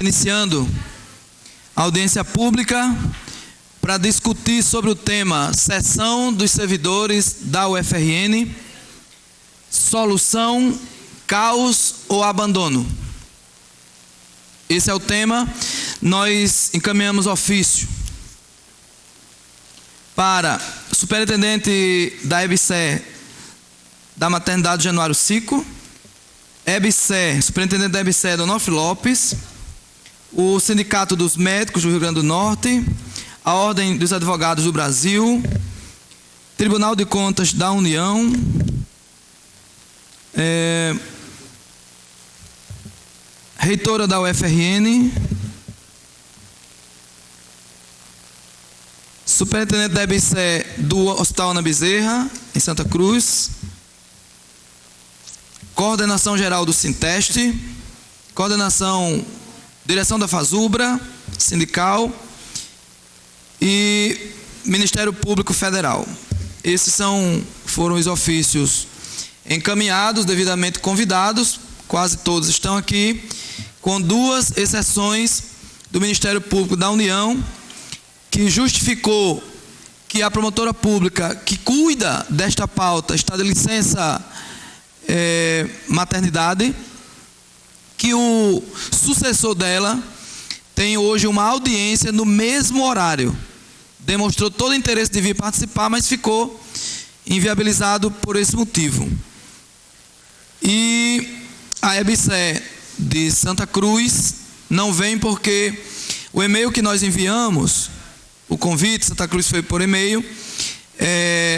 Iniciando a audiência pública para discutir sobre o tema Sessão dos Servidores da UFRN, Solução, Caos ou Abandono. Esse é o tema. Nós encaminhamos ofício para o superintendente da EBSER da Maternidade Januário Cico, EBSER, superintendente da EBSER Donofrio Lopes, o Sindicato dos Médicos do Rio Grande do Norte, a Ordem dos Advogados do Brasil, Tribunal de Contas da União, reitora da UFRN, superintendente da EBSER do Hospital Ana Bezerra, em Santa Cruz, coordenação geral do Sinteste, direção da FASUBRA, sindical e Ministério Público Federal. Esses foram os ofícios encaminhados, devidamente convidados, quase todos estão aqui, com duas exceções do Ministério Público da União, que justificou que a promotora pública que cuida desta pauta está de licença maternidade, que o sucessor dela tem hoje uma audiência no mesmo horário. Demonstrou todo o interesse de vir participar, mas ficou inviabilizado por esse motivo. E a EBSER de Santa Cruz não vem porque o e-mail que nós enviamos, o convite, Santa Cruz foi por e-mail,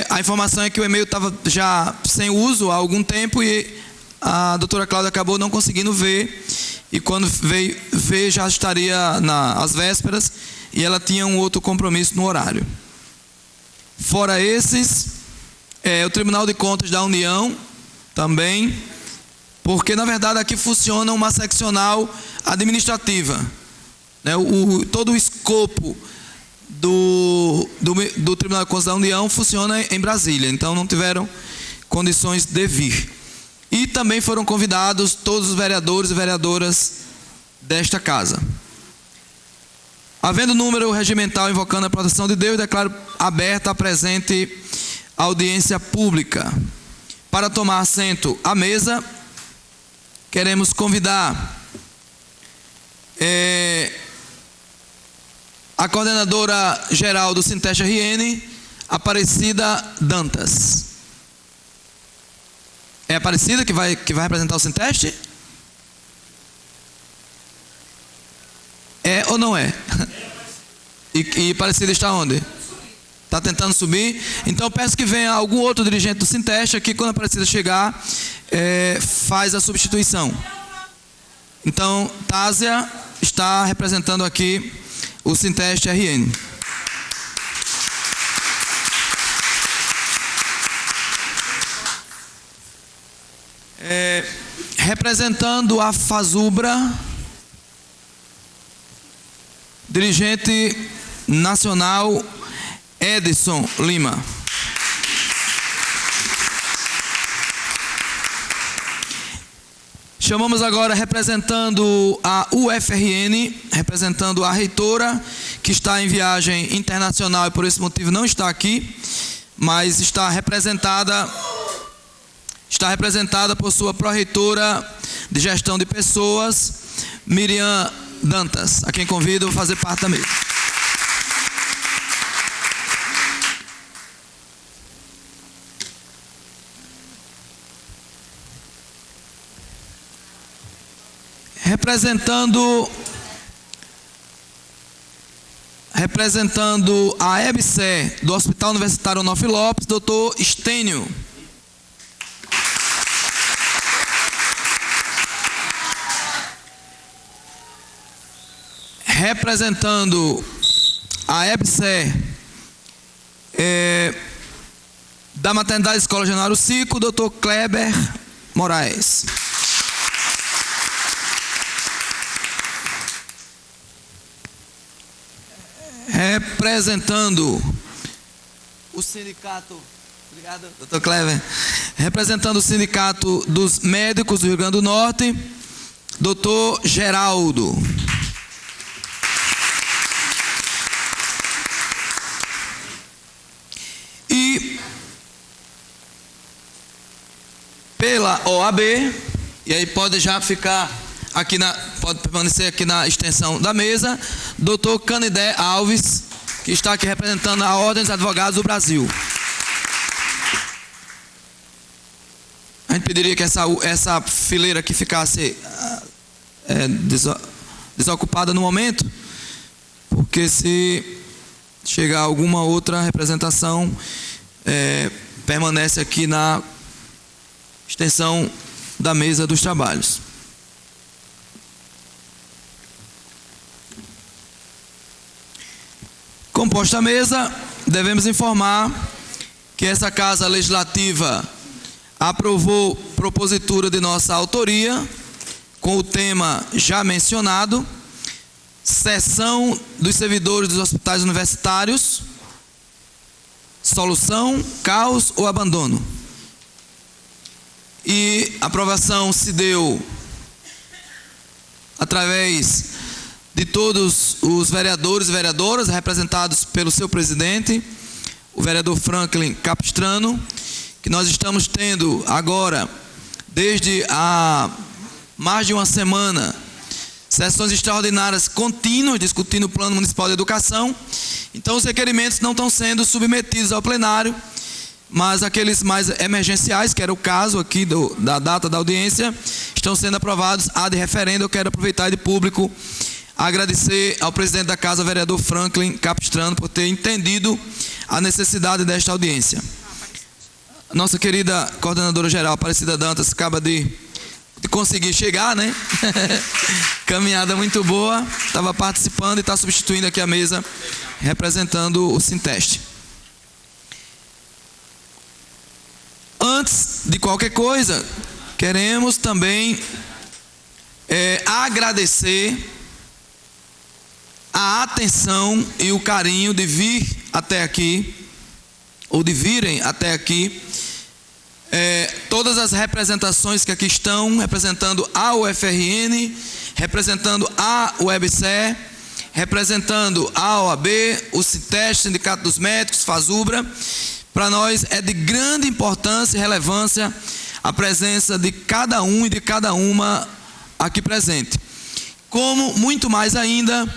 a informação é que o e-mail estava já sem uso há algum tempo e a doutora Cláudia acabou não conseguindo ver, e quando veio ver já estaria às vésperas e ela tinha um outro compromisso no horário. Fora esses, o Tribunal de Contas da União também, porque na verdade aqui funciona uma seccional administrativa, né? Todo o escopo do Tribunal de Contas da União funciona em Brasília, então não tiveram condições de vir. E também foram convidados todos os vereadores e vereadoras desta casa. Havendo número regimental invocando a proteção de Deus, declaro aberta a presente audiência pública. Para tomar assento à mesa, queremos convidar a coordenadora geral do Sinteste RN, Aparecida Dantas. É a Aparecida que vai representar o Sinteste? É ou não é? E Aparecida está onde? Está tentando subir? Então peço que venha algum outro dirigente do Sinteste aqui, quando a Aparecida chegar, faz a substituição. Então, Tásia está representando aqui o Sinteste RN. Representando a FASUBRA, dirigente nacional Edson Lima. Chamamos agora, representando a UFRN, representando a reitora, que está em viagem internacional e por esse motivo não está aqui, mas está representada por sua pró-reitora de gestão de pessoas, Miriam Dantas, a quem convido a fazer parte da mesa. Representando a EBSER do Hospital Universitário Donofrio Lopes, doutor Estênio. Representando a EBSER da Maternidade Escola Januário Cico, doutor Kleber Moraes. Representando o sindicato, obrigado, doutor Kleber, representando o Sindicato dos Médicos do Rio Grande do Norte, doutor Geraldo. pela OAB, e aí pode já ficar aqui pode permanecer aqui na extensão da mesa, Dr. Canidé Alves, que está aqui representando a Ordem dos Advogados do Brasil. A gente pediria que essa fileira aqui ficasse desocupada no momento, porque se chegar alguma outra representação, permanece aqui na extensão da mesa dos trabalhos. Composta a mesa, devemos informar que essa Casa Legislativa aprovou propositura de nossa autoria, com o tema já mencionado, cessão dos servidores dos hospitais universitários, solução, caos ou abandono. E a aprovação se deu através de todos os vereadores e vereadoras, representados pelo seu presidente, o vereador Franklin Capistrano, que nós estamos tendo agora, desde há mais de uma semana, sessões extraordinárias contínuas, discutindo o Plano Municipal de Educação. Então, os requerimentos não estão sendo submetidos ao plenário, mas aqueles mais emergenciais, que era o caso aqui da data da audiência, estão sendo aprovados ad referendo. Eu quero aproveitar de público agradecer ao presidente da Casa, vereador Franklin Capistrano, por ter entendido a necessidade desta audiência. Nossa querida coordenadora geral, Aparecida Dantas, acaba de conseguir chegar, né? Caminhada muito boa, estava participando e está substituindo aqui a mesa, representando o Sinteste. Antes de qualquer coisa, queremos também agradecer a atenção e o carinho de vir até aqui, ou de virem até aqui, todas as representações que aqui estão, representando a UFRN, representando a UEBSE, representando a OAB, o Sinteste, Sindicato dos Médicos, FASUBRA. Para nós é de grande importância e relevância a presença de cada um e de cada uma aqui presente. Como, muito mais ainda,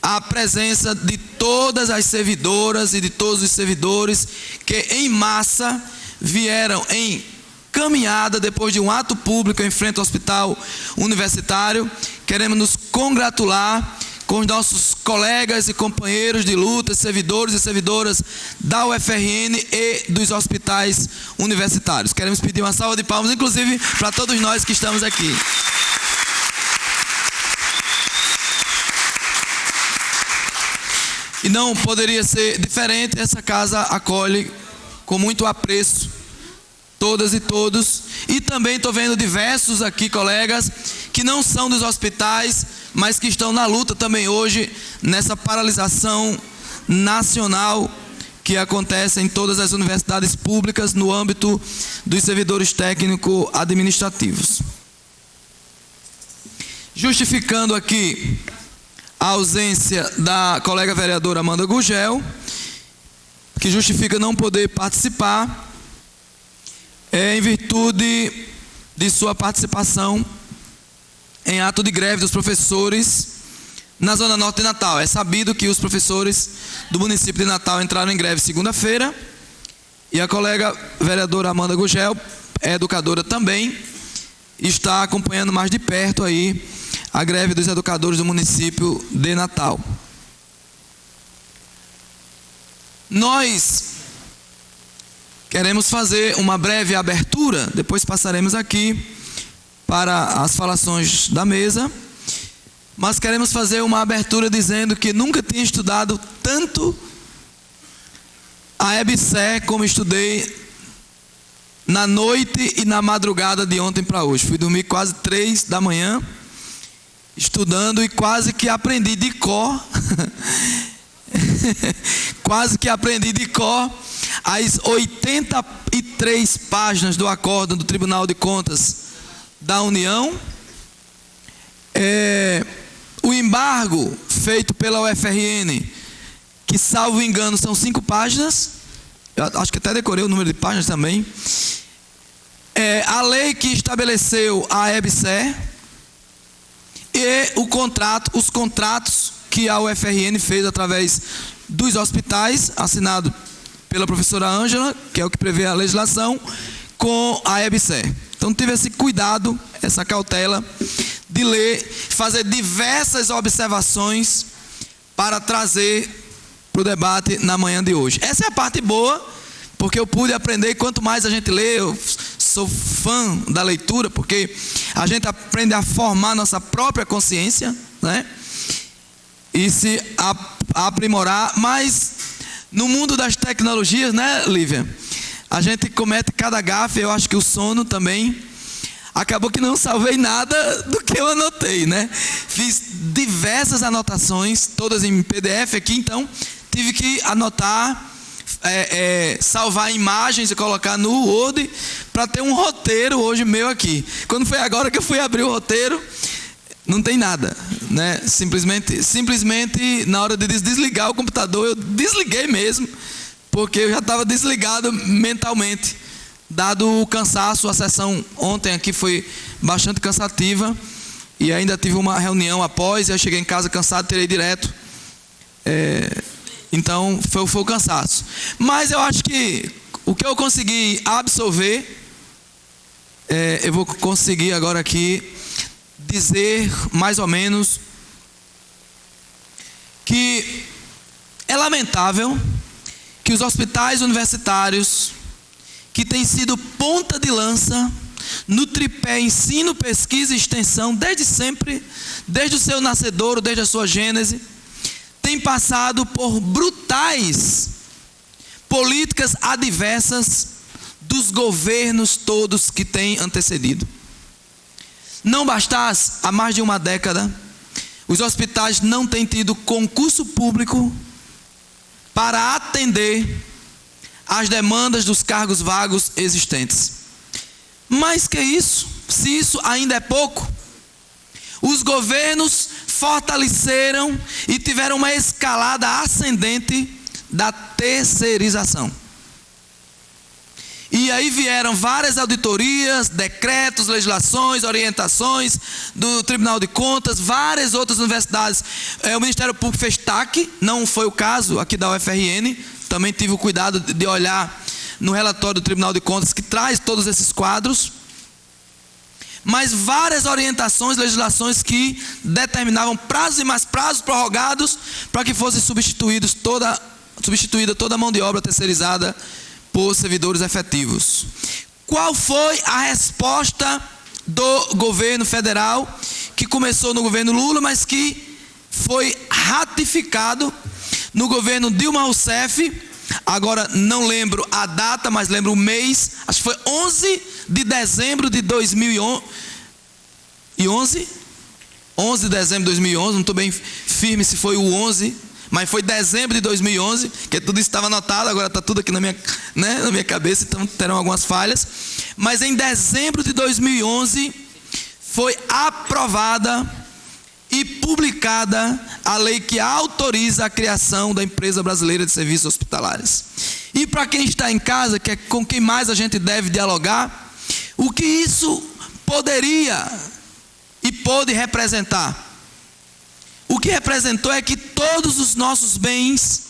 a presença de todas as servidoras e de todos os servidores que em massa vieram em caminhada depois de um ato público em frente ao hospital universitário. Queremos nos congratular com os nossos colegas e companheiros de luta, servidores e servidoras da UFRN e dos hospitais universitários. Queremos pedir uma salva de palmas, inclusive para todos nós que estamos aqui. E não poderia ser diferente, essa casa acolhe com muito apreço todas e todos. E também estou vendo diversos aqui colegas que não são dos hospitais, mas que estão na luta também hoje, nessa paralisação nacional que acontece em todas as universidades públicas no âmbito dos servidores técnico-administrativos. Justificando aqui a ausência da colega vereadora Amanda Gugel, que justifica não poder participar, em virtude de sua participação em ato de greve dos professores na Zona Norte de Natal. É sabido que os professores do município de Natal entraram em greve segunda-feira, e a colega vereadora Amanda Gugel, é educadora também, está acompanhando mais de perto aí a greve dos educadores do município de Natal. Nós queremos fazer uma breve abertura, depois passaremos aqui para as falações da mesa, mas queremos fazer uma abertura dizendo que nunca tinha estudado tanto a EBSE como estudei na noite e na madrugada de ontem para hoje. Fui dormir quase 3 da manhã, estudando, e quase que aprendi de cor, quase que aprendi de cor as 83 páginas do acórdão do Tribunal de Contas da União, o embargo feito pela UFRN, que salvo engano são 5 páginas, eu acho que até decorei o número de páginas também, a lei que estabeleceu a EBSER e os contratos que a UFRN fez através dos hospitais, assinado pela professora Ângela, que é o que prevê a legislação, com a EBSER. Então tive esse cuidado, essa cautela de ler, fazer diversas observações para trazer para o debate na manhã de hoje. Essa é a parte boa, porque eu pude aprender, quanto mais a gente lê, eu sou fã da leitura, porque a gente aprende a formar nossa própria consciência, né? E se aprimorar, mas no mundo das tecnologias, né, Lívia? A gente comete cada gafe, eu acho que o sono também. Acabou que não salvei nada do que eu anotei, né? Fiz diversas anotações, todas em PDF aqui, então tive que anotar, salvar imagens e colocar no Word para ter um roteiro hoje meu aqui. Quando foi agora que eu fui abrir o roteiro, não tem nada, né? Simplesmente na hora de desligar o computador, eu desliguei mesmo, porque eu já estava desligado mentalmente. Dado o cansaço, a sessão ontem aqui foi bastante cansativa e ainda tive uma reunião após, e eu cheguei em casa cansado, tirei direto. Então foi o cansaço. Mas eu acho que o que eu consegui absorver, eu vou conseguir agora aqui dizer mais ou menos que é lamentável que os hospitais universitários, que tem sido ponta de lança no tripé ensino, pesquisa e extensão, desde sempre, desde o seu nascedouro, desde a sua gênese, tem passado por brutais políticas adversas dos governos todos que têm antecedido. Não bastasse, há mais de uma década, os hospitais não têm tido concurso público para atender as demandas dos cargos vagos existentes. Mais que isso, se isso ainda é pouco, os governos fortaleceram e tiveram uma escalada ascendente da terceirização. E aí vieram várias auditorias, decretos, legislações, orientações do Tribunal de Contas, várias outras universidades. O Ministério Público fez TAC, não foi o caso aqui da UFRN. Também tive o cuidado de olhar no relatório do Tribunal de Contas, que traz todos esses quadros. Mas várias orientações, legislações que determinavam prazos e mais prazos prorrogados para que fosse substituída toda a mão de obra terceirizada por servidores efetivos. Qual foi a resposta do governo federal, que começou no governo Lula, mas que foi ratificado no governo Dilma Rousseff? Agora não lembro a data, mas lembro o mês, acho que foi 11 de dezembro de 2011. 11 de dezembro de 2011, não estou bem firme se foi o 11, mas foi dezembro de 2011, que tudo isso estava anotado, agora está tudo aqui na minha cabeça, então terão algumas falhas. Mas em dezembro de 2011 foi aprovada e publicada a lei que autoriza a criação da Empresa Brasileira de Serviços Hospitalares. E para quem está em casa, que é com quem mais a gente deve dialogar, o que isso poderia e pôde representar? O que representou é que todos os nossos bens,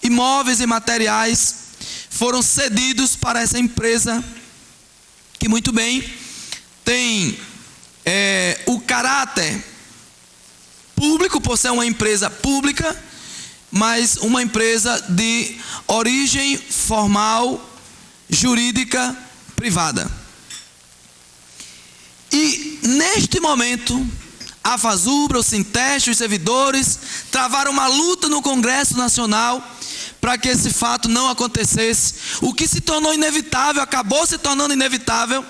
imóveis e materiais, foram cedidos para essa empresa, que muito bem tem o caráter público, por ser uma empresa pública, mas uma empresa de origem formal, jurídica, privada. E neste momento, a Fazubra, o Sinteste, os servidores travaram uma luta no Congresso Nacional para que esse fato não acontecesse. O que se tornou inevitável, acabou se tornando inevitável,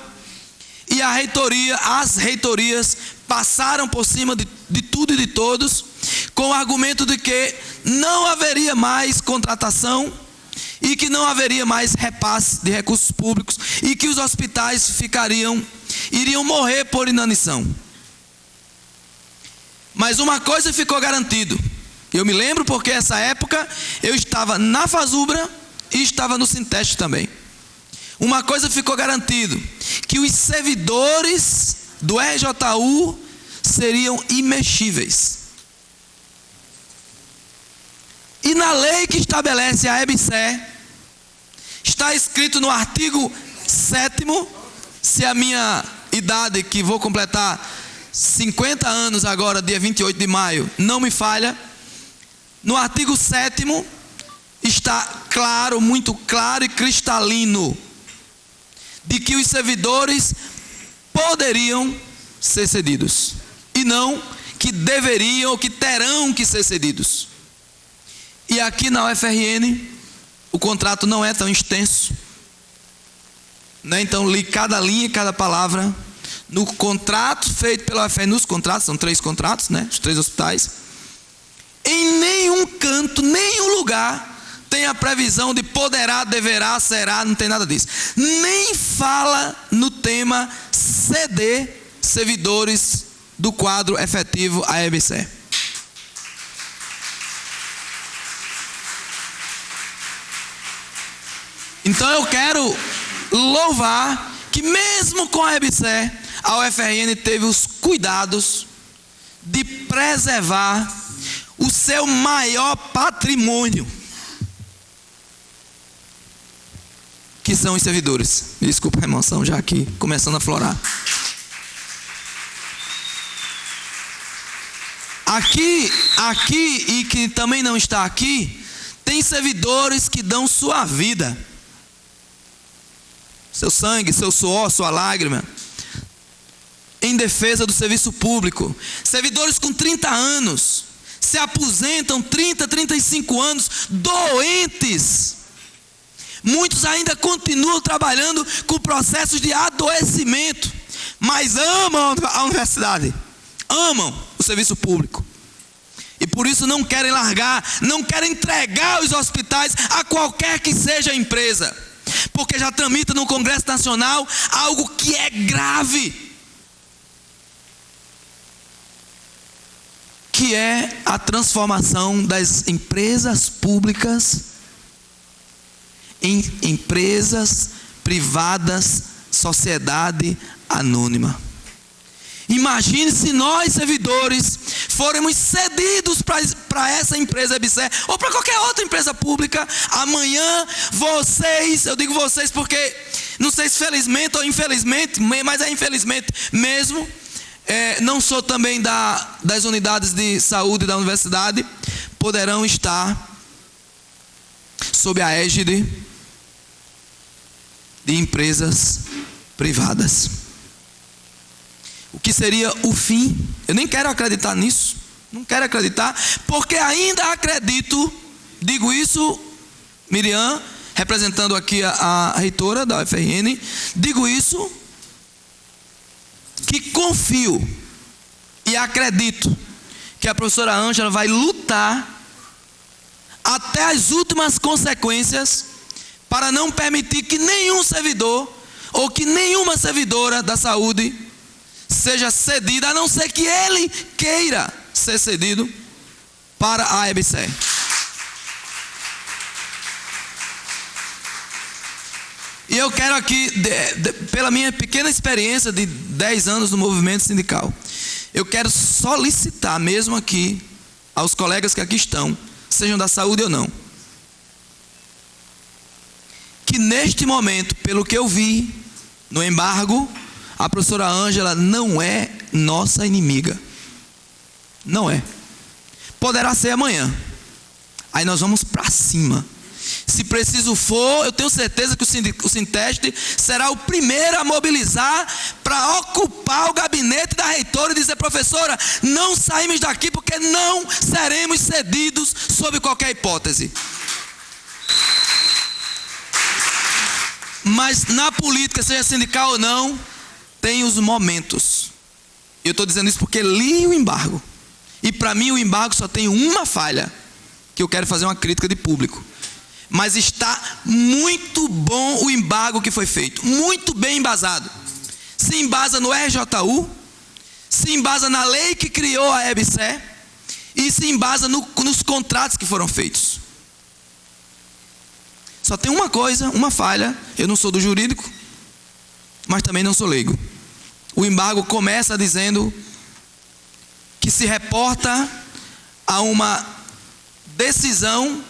e as reitorias passaram por cima de tudo e de todos, com o argumento de que não haveria mais contratação e que não haveria mais repasse de recursos públicos e que os hospitais iriam morrer por inanição. Mas uma coisa ficou garantido. Eu me lembro porque essa época eu estava na Fazubra e estava no Sinteste também. uma coisa ficou garantido, que os servidores do RJU seriam imexíveis. E na lei que estabelece a EBSER, está escrito no artigo 7º, se a minha idade, que vou completar 50 anos agora, dia 28 de maio, não me falha, no artigo 7º está claro, muito claro e cristalino, de que os servidores poderiam ser cedidos, e não que deveriam ou que terão que ser cedidos. E aqui na UFRN, o contrato não é tão extenso, né? Então li cada linha e cada palavra no contrato feito pela UFRN, nos contratos, são 3 contratos, né? Os 3 hospitais. Em nenhum canto, nenhum lugar tem a previsão de poderá, deverá, será, não tem nada disso. Nem fala no tema ceder servidores do quadro efetivo à EBSER. Então eu quero louvar que mesmo com a EBSER, a UFRN teve os cuidados de preservar o seu maior patrimônio, que são os servidores. Desculpa a emoção já aqui, começando a florar. Aqui, e que também não está aqui, tem servidores que dão sua vida, seu sangue, seu suor, sua lágrima, em defesa do serviço público. Servidores com 30 anos, se aposentam 30, 35 anos, doentes. Muitos ainda continuam trabalhando com processos de adoecimento, mas amam a universidade, amam o serviço público. E por isso não querem largar, não querem entregar os hospitais a qualquer que seja a empresa, porque já tramita no Congresso Nacional algo que é grave, que é a transformação das empresas públicas em empresas privadas, sociedade anônima. Imagine se nós, servidores, formos cedidos para essa empresa EBSER ou para qualquer outra empresa pública. Amanhã vocês, eu digo vocês porque não sei se felizmente ou infelizmente, mas é infelizmente mesmo, não sou também das unidades de saúde da universidade, poderão estar sob a égide de empresas privadas. O que seria o fim? Eu nem quero acreditar nisso, não quero acreditar, porque ainda acredito, digo isso, Miriam, representando aqui a reitora da UFRN, digo isso, que confio e acredito que a professora Ângela vai lutar até as últimas consequências para não permitir que nenhum servidor ou que nenhuma servidora da saúde seja cedida, a não ser que ele queira ser cedido para a EBSER. E eu quero aqui, pela minha pequena experiência de 10 anos no movimento sindical, eu quero solicitar mesmo aqui aos colegas que aqui estão, sejam da saúde ou não, que neste momento, pelo que eu vi no embargo, a professora Ângela não é nossa inimiga. Não é. Poderá ser amanhã. Aí nós vamos para cima. Se preciso for, eu tenho certeza que o Sinteste será o primeiro a mobilizar para ocupar o gabinete da reitora e dizer: professora, não saímos daqui porque não seremos cedidos sob qualquer hipótese. Mas na política, seja sindical ou não, tem os momentos. Eu estou dizendo isso porque li o embargo. E para mim o embargo só tem uma falha, que eu quero fazer uma crítica de público. Mas está muito bom o embargo que foi feito, muito bem embasado. Se embasa no RJU, se embasa na lei que criou a EBSER e se embasa nos contratos que foram feitos. Só tem uma coisa, uma falha: eu não sou do jurídico, mas também não sou leigo. O embargo começa dizendo que se reporta a uma decisão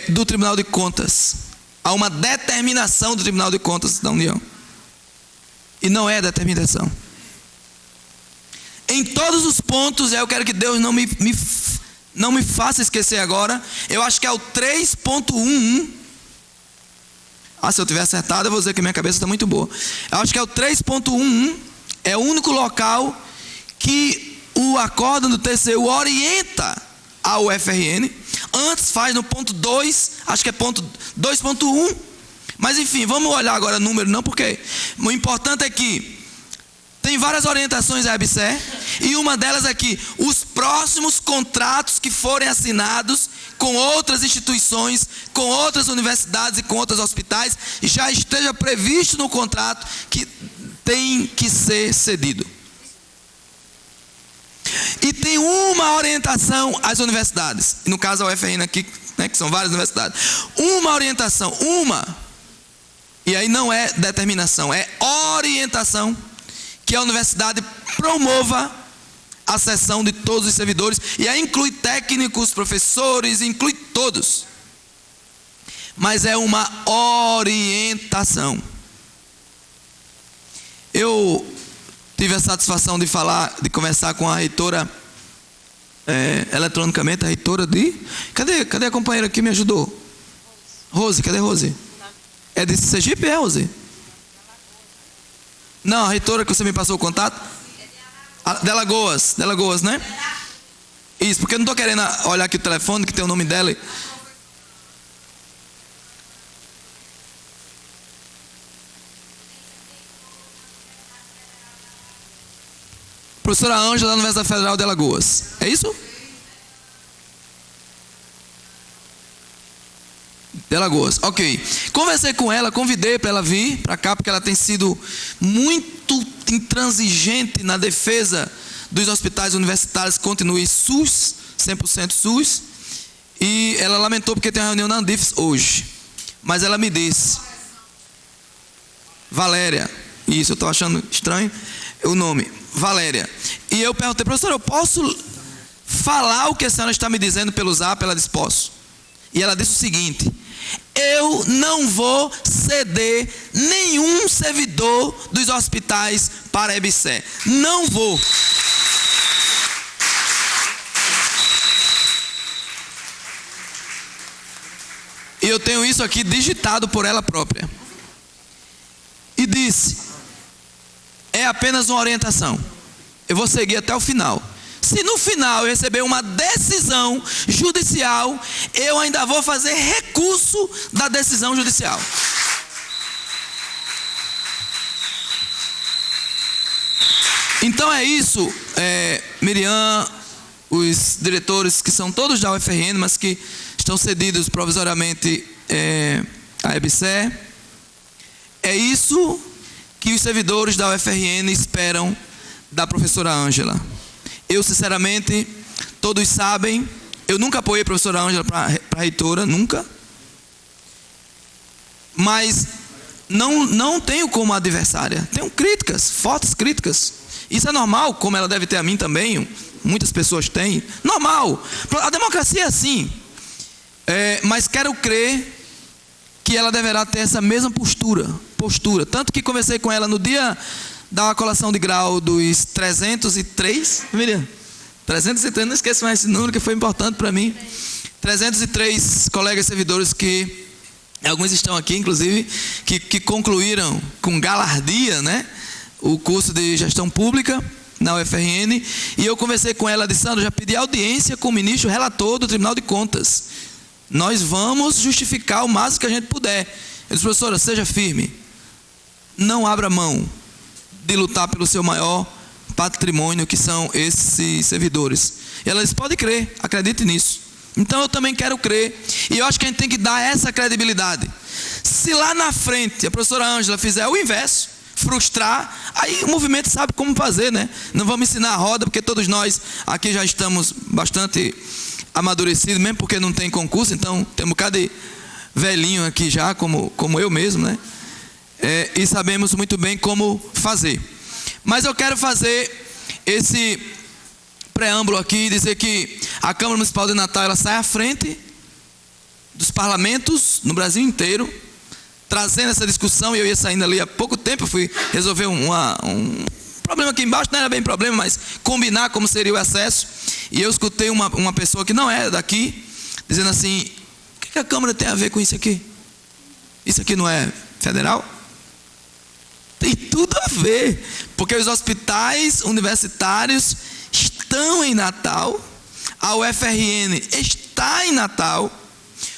do Tribunal de Contas, a uma determinação do Tribunal de Contas da União. E não é determinação. Em todos os pontos, eu quero que Deus não me faça esquecer agora. Eu acho que é o 3.11. Se eu tiver acertado, eu vou dizer que minha cabeça está muito boa. Eu acho que é o 3.11. É o único local que o acórdão do TCU orienta ao UFRN. Antes faz no ponto 2, acho que é ponto 2.1. Mas enfim, vamos olhar agora o número, não, porque o importante é que tem várias orientações à EBSE, e uma delas é que os próximos contratos que forem assinados com outras instituições, com outras universidades e com outros hospitais, já esteja previsto no contrato que tem que ser cedido. E tem uma orientação às universidades, no caso a UFRN aqui, né, que são várias universidades. Uma orientação, e aí não é determinação, é orientação, que a universidade promova a cessão de todos os servidores, e aí inclui técnicos, professores, inclui todos. Mas é uma orientação. Eu tive a satisfação de conversar com a reitora, eletronicamente, a reitora de... Cadê a companheira que me ajudou? Rose, cadê Rose? É de Sergipe, Rose? Não, a reitora que você me passou o contato? De Alagoas, né? Isso, porque eu não estou querendo olhar aqui o telefone, que tem o nome dela. Professora Ângela, da Universidade Federal de Alagoas. É isso? De Alagoas, ok. Conversei com ela, convidei para ela vir para cá, porque ela tem sido muito intransigente na defesa dos hospitais universitários que continuem SUS, 100% SUS. E ela lamentou porque tem uma reunião na Andifes hoje. Mas ela me disse, Valéria, isso, eu estou achando estranho o nome, Valéria. E eu perguntei, professora, eu posso falar o que a senhora está me dizendo pelo zap? Ela disse, posso. E ela disse o seguinte: eu não vou ceder nenhum servidor dos hospitais para a EBSE. Não vou. E eu tenho isso aqui digitado por ela própria. E disse, é apenas uma orientação. Eu vou seguir até o final. Se no final eu receber uma decisão judicial, eu ainda vou fazer recurso da decisão judicial. Então é isso, Miriam, os diretores que são todos da UFRN, mas que estão cedidos provisoriamente à EBSE. É isso que os servidores da UFRN esperam da professora Ângela. Eu, sinceramente, todos sabem, eu nunca apoiei a professora Ângela para reitora, nunca. Mas não tenho como adversária. Tenho críticas, fortes críticas. Isso é normal, como ela deve ter a mim também. Muitas pessoas têm. Normal. A democracia é assim. Mas quero crer que ela deverá ter essa mesma postura. Tanto que conversei com ela no dia da colação de grau dos 303, Miriam? 303, não esqueço mais esse número que foi importante para mim. 303 colegas servidores que, alguns estão aqui inclusive, que concluíram com galardia, né, o curso de gestão pública na UFRN. E eu conversei com ela, disse, Sandro, já pedi audiência com o ministro relator do Tribunal de Contas. Nós vamos justificar o máximo que a gente puder. Eu disse, professora, seja firme. Não abra mão de lutar pelo seu maior patrimônio, que são esses servidores. E ela disse, pode crer, acredite nisso. Então eu também quero crer, e eu acho que a gente tem que dar essa credibilidade. Se lá na frente a professora Ângela fizer o inverso, frustrar, aí o movimento sabe como fazer, né? Não vamos ensinar a roda, porque todos nós aqui já estamos bastante amadurecido, mesmo porque não tem concurso, então tem um bocado de velhinho aqui já, como eu mesmo, né? E sabemos muito bem como fazer. Mas eu quero fazer esse preâmbulo aqui e dizer que a Câmara Municipal de Natal, ela sai à frente dos parlamentos no Brasil inteiro, trazendo essa discussão. E eu ia saindo ali há pouco tempo, eu fui resolver um problema aqui embaixo, não era bem problema, mas combinar como seria o acesso. E eu escutei uma pessoa que não é daqui, dizendo assim: o que a Câmara tem a ver com isso aqui? Isso aqui não é federal? Tem tudo a ver, porque os hospitais universitários estão em Natal, a UFRN está em Natal,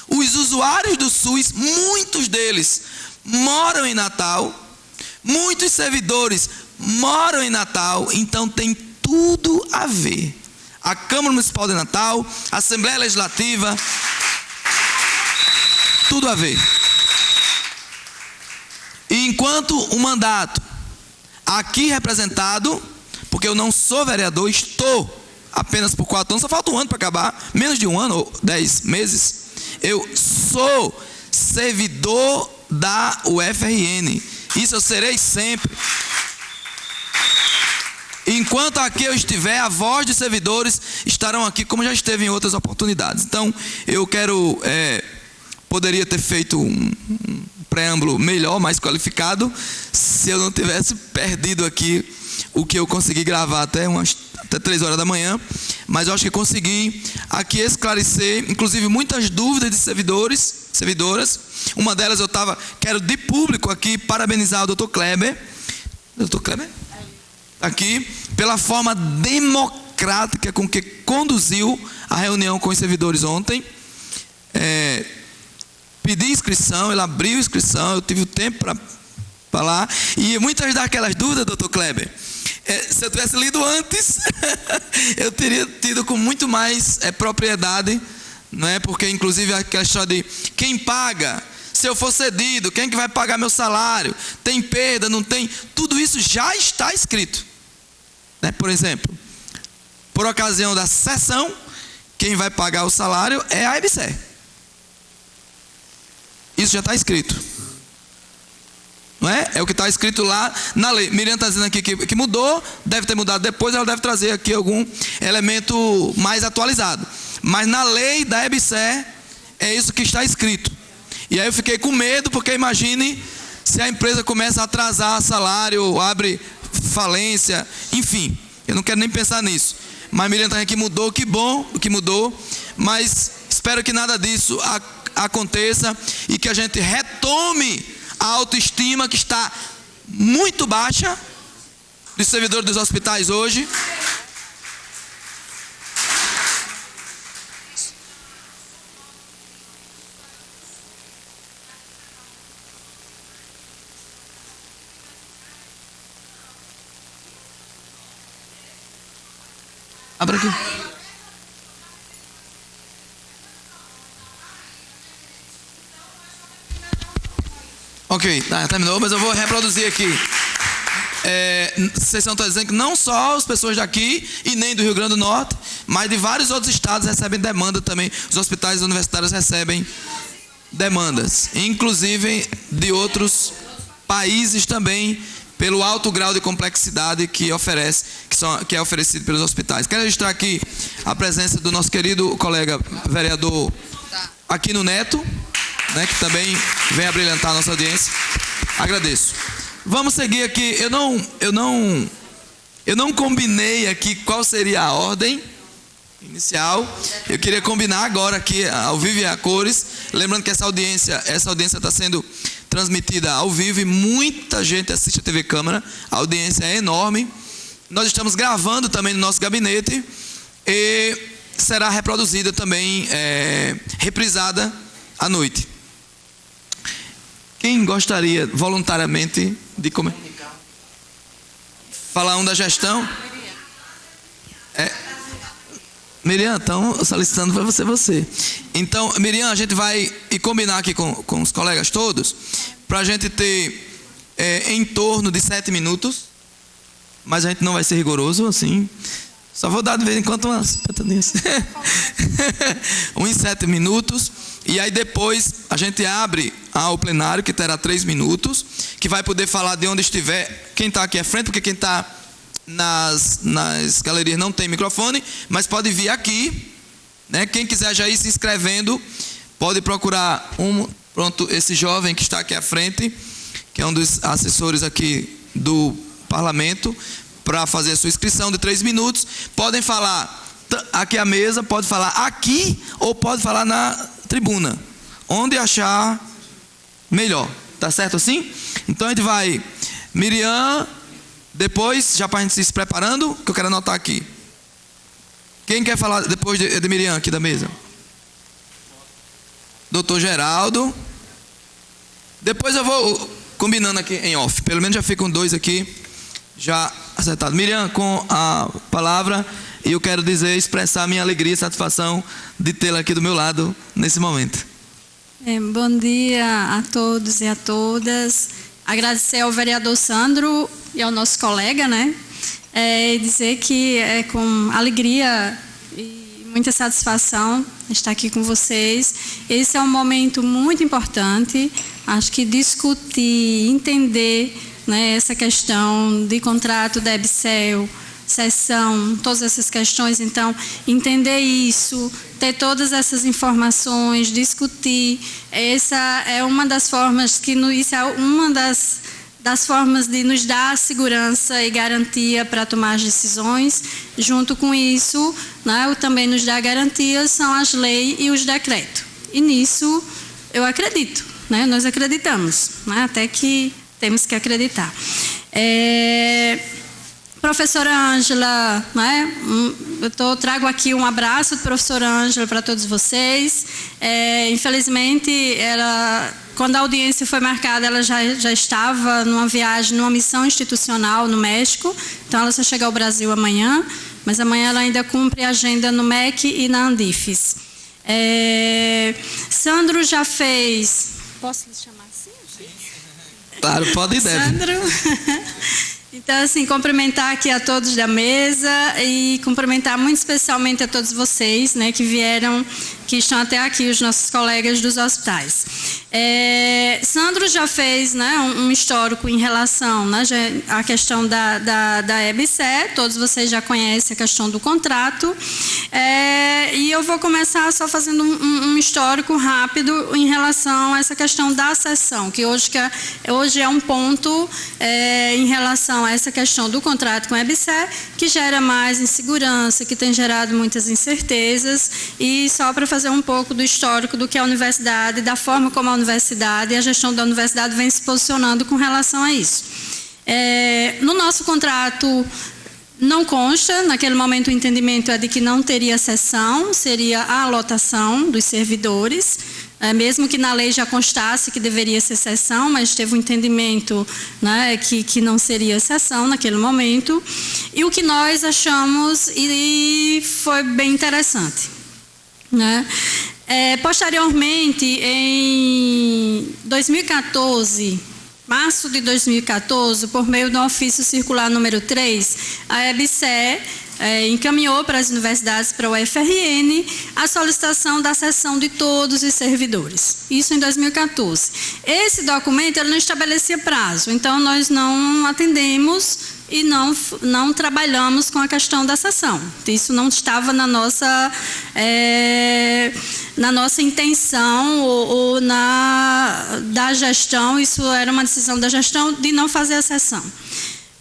os usuários do SUS, muitos deles moram em Natal, muitos servidores moram em Natal, então tem tudo a ver. A Câmara Municipal de Natal, a Assembleia Legislativa, tudo a ver. E enquanto o mandato aqui representado, porque eu não sou vereador, estou apenas por 4 anos, só falta um ano para acabar, menos de um ano, ou 10 meses, eu sou servidor da UFRN, isso eu serei sempre. Enquanto aqui eu estiver, a voz dos servidores estarão aqui, como já esteve em outras oportunidades. Então, eu quero, poderia ter feito um preâmbulo melhor, mais qualificado, se eu não tivesse perdido aqui o que eu consegui gravar até 3 horas da manhã, mas eu acho que consegui aqui esclarecer, inclusive muitas dúvidas de servidores, servidoras. Uma delas quero de público aqui parabenizar o Dr. Kleber, aqui, pela forma democrática com que conduziu a reunião com os servidores ontem. Pedi inscrição, ele abriu inscrição, eu tive o tempo para falar, e muitas daquelas dúvidas, Dr. Kleber, se eu tivesse lido antes, eu teria tido com muito mais propriedade, não é? Porque inclusive a questão de quem paga, se eu for cedido, quem que vai pagar meu salário, tem perda, não tem, tudo isso já está escrito, né? Por exemplo, por ocasião da cessão, quem vai pagar o salário é a EBSER. Isso já está escrito, não é? É o que está escrito lá na lei. Miriam está dizendo aqui que mudou, deve ter mudado depois, ela deve trazer aqui algum elemento mais atualizado. Mas na lei da EBSER é isso que está escrito. E aí eu fiquei com medo, porque imagine se a empresa começa a atrasar salário, abre falência, enfim, eu não quero nem pensar nisso. Mas Miriam está aqui, mudou, que bom que mudou, mas espero que nada disso aconteça e que a gente retome a autoestima que está muito baixa dos servidores dos hospitais hoje. Abra aqui. Ok, terminou, mas eu vou reproduzir aqui. Vocês estão dizendo que não só as pessoas daqui e nem do Rio Grande do Norte, mas de vários outros estados recebem demanda também. Os hospitais universitários recebem demandas, inclusive de outros países também, pelo alto grau de complexidade que é oferecido pelos hospitais. Quero registrar aqui a presença do nosso querido colega vereador Aquino Neto, né, que também vem a brilhantar a nossa audiência. Agradeço. Vamos seguir aqui. Eu não combinei aqui qual seria a ordem inicial. Eu queria combinar agora aqui ao vivo e a cores. Lembrando que essa audiência está sendo transmitida ao vivo e muita gente assiste a TV Câmara. A audiência é enorme. Nós estamos gravando também no nosso gabinete e será reproduzida também, reprisada à noite. Quem gostaria voluntariamente de falar da gestão? Miriam, estão solicitando para você. Então, Miriam, a gente vai combinar aqui com os colegas todos, para a gente ter em torno de 7 minutos, mas a gente não vai ser rigoroso assim. Só vou dar de vez em quando umas patadinhas. 1 em 7 minutos. E aí depois a gente abre ao plenário, que terá 3 minutos, que vai poder falar de onde estiver. Quem está aqui à frente, porque quem está nas galerias não tem microfone, mas pode vir aqui, né? Quem quiser já ir se inscrevendo, pode procurar pronto, esse jovem que está aqui à frente, que é um dos assessores aqui do parlamento, para fazer a sua inscrição de 3 minutos. Podem falar aqui à mesa, pode falar aqui ou pode falar na tribuna, onde achar melhor. Tá certo assim? Então a gente vai, Miriam, depois, já para a gente se preparando, que eu quero anotar aqui. Quem quer falar depois de Miriam aqui da mesa? Doutor Geraldo. Depois eu vou combinando aqui em off. Pelo menos já ficam 2 aqui já acertados. Miriam, com a palavra, e eu quero expressar a minha alegria e satisfação de tê-la aqui do meu lado nesse momento. Bom dia a todos e a todas. Agradecer ao vereador Sandro e ao nosso colega, né? Dizer que é com alegria e muita satisfação estar aqui com vocês. Esse é um momento muito importante. Acho que discutir, entender, né, essa questão de contrato da EBSER, sessão, todas essas questões. Então, entender isso, ter todas essas informações, discutir. Essa é uma das formas isso é uma das formas de nos dar segurança e garantia para tomar as decisões. Junto com isso, né, o também nos dá garantias são as leis e os decretos. E nisso eu acredito, né, nós acreditamos, né, até que temos que acreditar. Professora Ângela, né, trago aqui um abraço de professora Ângela para todos vocês. Infelizmente, quando a audiência foi marcada, ela já estava numa viagem, numa missão institucional no México, então ela só chega ao Brasil amanhã, mas amanhã ela ainda cumpre a agenda no MEC e na Andifes. Sandro já fez... Posso lhe chamar assim? Claro, pode e deve. Sandro... Então, assim, cumprimentar aqui a todos da mesa e cumprimentar muito especialmente a todos vocês, né, que vieram, que estão até aqui, os nossos colegas dos hospitais. Sandro já fez, né, um histórico em relação, né, à questão da EBSER, todos vocês já conhecem a questão do contrato, e eu vou começar só fazendo um histórico rápido em relação a essa questão da sessão, que hoje é um ponto em relação a essa questão do contrato com a EBSER, que gera mais insegurança, que tem gerado muitas incertezas, e só para fazer um pouco do histórico do que a universidade, da forma como a universidade e a gestão da universidade vem se posicionando com relação a isso. No nosso contrato não consta, naquele momento o entendimento é de que não teria sessão, seria a alotação dos servidores, mesmo que na lei já constasse que deveria ser sessão, mas teve um entendimento, né, que não seria sessão naquele momento. E o que nós achamos, e foi bem interessante, né? Posteriormente, em 2014, março de 2014, por meio do ofício circular número 3, a EBSER encaminhou para as universidades, para o UFRN, a solicitação da cessão de todos os servidores. Isso em 2014. Esse documento ele não estabelecia prazo, então nós não atendemos e não trabalhamos com a questão da cessão. Isso não estava na nossa intenção ou da gestão, isso era uma decisão da gestão de não fazer a cessão.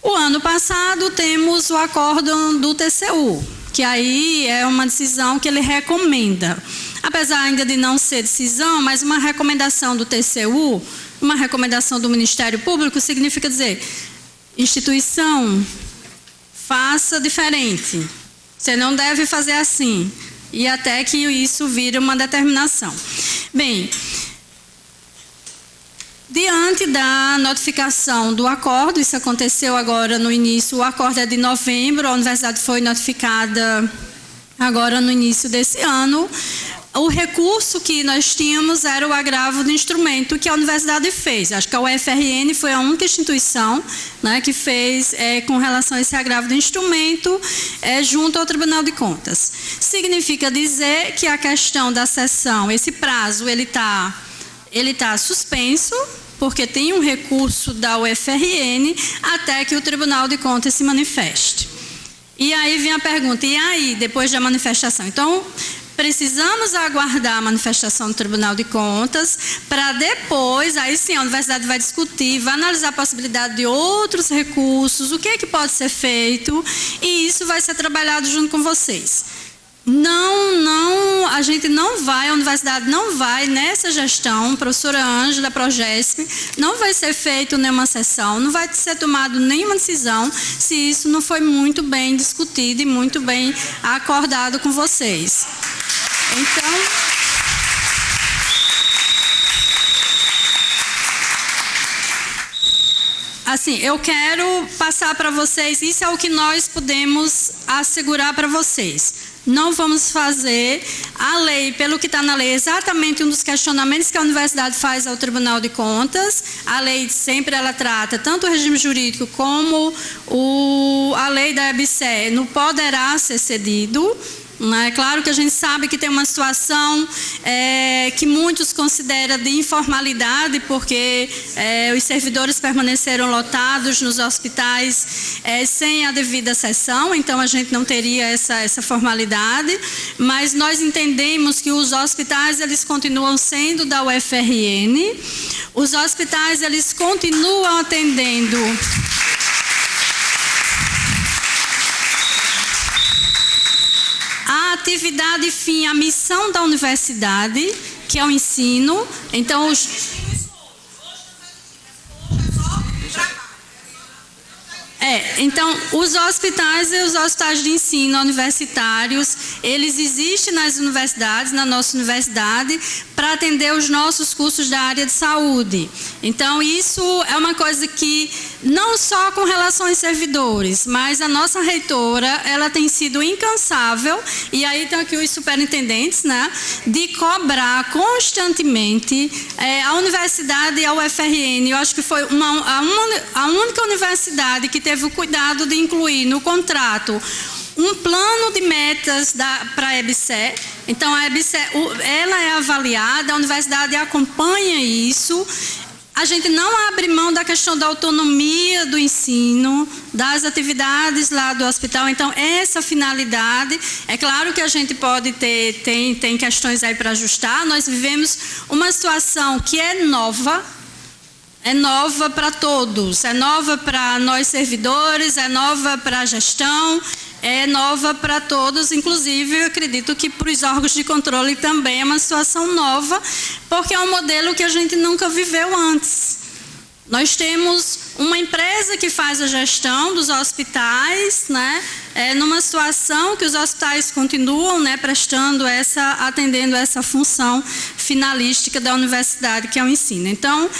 O ano passado temos o acórdão do TCU, que aí é uma decisão que ele recomenda. Apesar ainda de não ser decisão, mas uma recomendação do TCU, uma recomendação do Ministério Público, significa dizer, instituição, faça diferente. Você não deve fazer assim. E até que isso vira uma determinação. Bem, diante da notificação do acordo, isso aconteceu agora no início, o acordo é de novembro, a universidade foi notificada agora no início desse ano. o recurso que nós tínhamos era o agravo do instrumento que a universidade fez. Acho que a UFRN foi a única instituição, né, que fez com relação a esse agravo do instrumento junto ao Tribunal de Contas. Significa dizer que a questão da sessão, esse prazo, ele tá suspenso, porque tem um recurso da UFRN até que o Tribunal de Contas se manifeste. E aí vem a pergunta, e aí, depois da manifestação? Então, precisamos aguardar a manifestação do Tribunal de Contas para depois, aí sim, a universidade vai discutir, vai analisar a possibilidade de outros recursos, o que é que pode ser feito, e isso vai ser trabalhado junto com vocês. A gente não vai, a universidade não vai, nessa gestão, professora Ângela, da Progesp, não vai ser feita nenhuma sessão, não vai ser tomada nenhuma decisão se isso não foi muito bem discutido e muito bem acordado com vocês. Então, assim, eu quero passar para vocês, isso é o que nós podemos assegurar para vocês. Não vamos fazer a lei, pelo que está na lei, exatamente um dos questionamentos que a universidade faz ao Tribunal de Contas. A lei sempre ela trata tanto o regime jurídico como a lei da EBSER, não poderá ser cedido. É claro que a gente sabe que tem uma situação que muitos consideram de informalidade, porque os servidores permaneceram lotados nos hospitais sem a devida sessão, então a gente não teria essa formalidade, mas nós entendemos que os hospitais eles continuam sendo da UFRN, os hospitais eles continuam atendendo a atividade fim, a missão da universidade, que é o ensino. Então, então, os hospitais e os hospitais de ensino universitários, eles existem nas universidades, na nossa universidade, para atender os nossos cursos da área de saúde. Então, isso é uma coisa que, não só com relação aos servidores, mas a nossa reitora, ela tem sido incansável, e aí estão aqui os superintendentes, né, de cobrar constantemente a universidade e a UFRN. Eu acho que foi a única universidade que teve o cuidado de incluir no contrato um plano de metas para a EBSER. Então, a EBSER, ela é avaliada, a universidade acompanha isso. A gente não abre mão da questão da autonomia do ensino, das atividades lá do hospital. Então, essa finalidade, é claro que a gente pode tem questões aí para ajustar. Nós vivemos uma situação que é nova para todos, é nova para nós servidores, é nova para a gestão, é nova para todos, inclusive eu acredito que para os órgãos de controle também é uma situação nova, porque é um modelo que a gente nunca viveu antes. Nós temos uma empresa que faz a gestão dos hospitais, né, numa situação que os hospitais continuam, né, atendendo essa função finalística da universidade, que é o ensino. Então,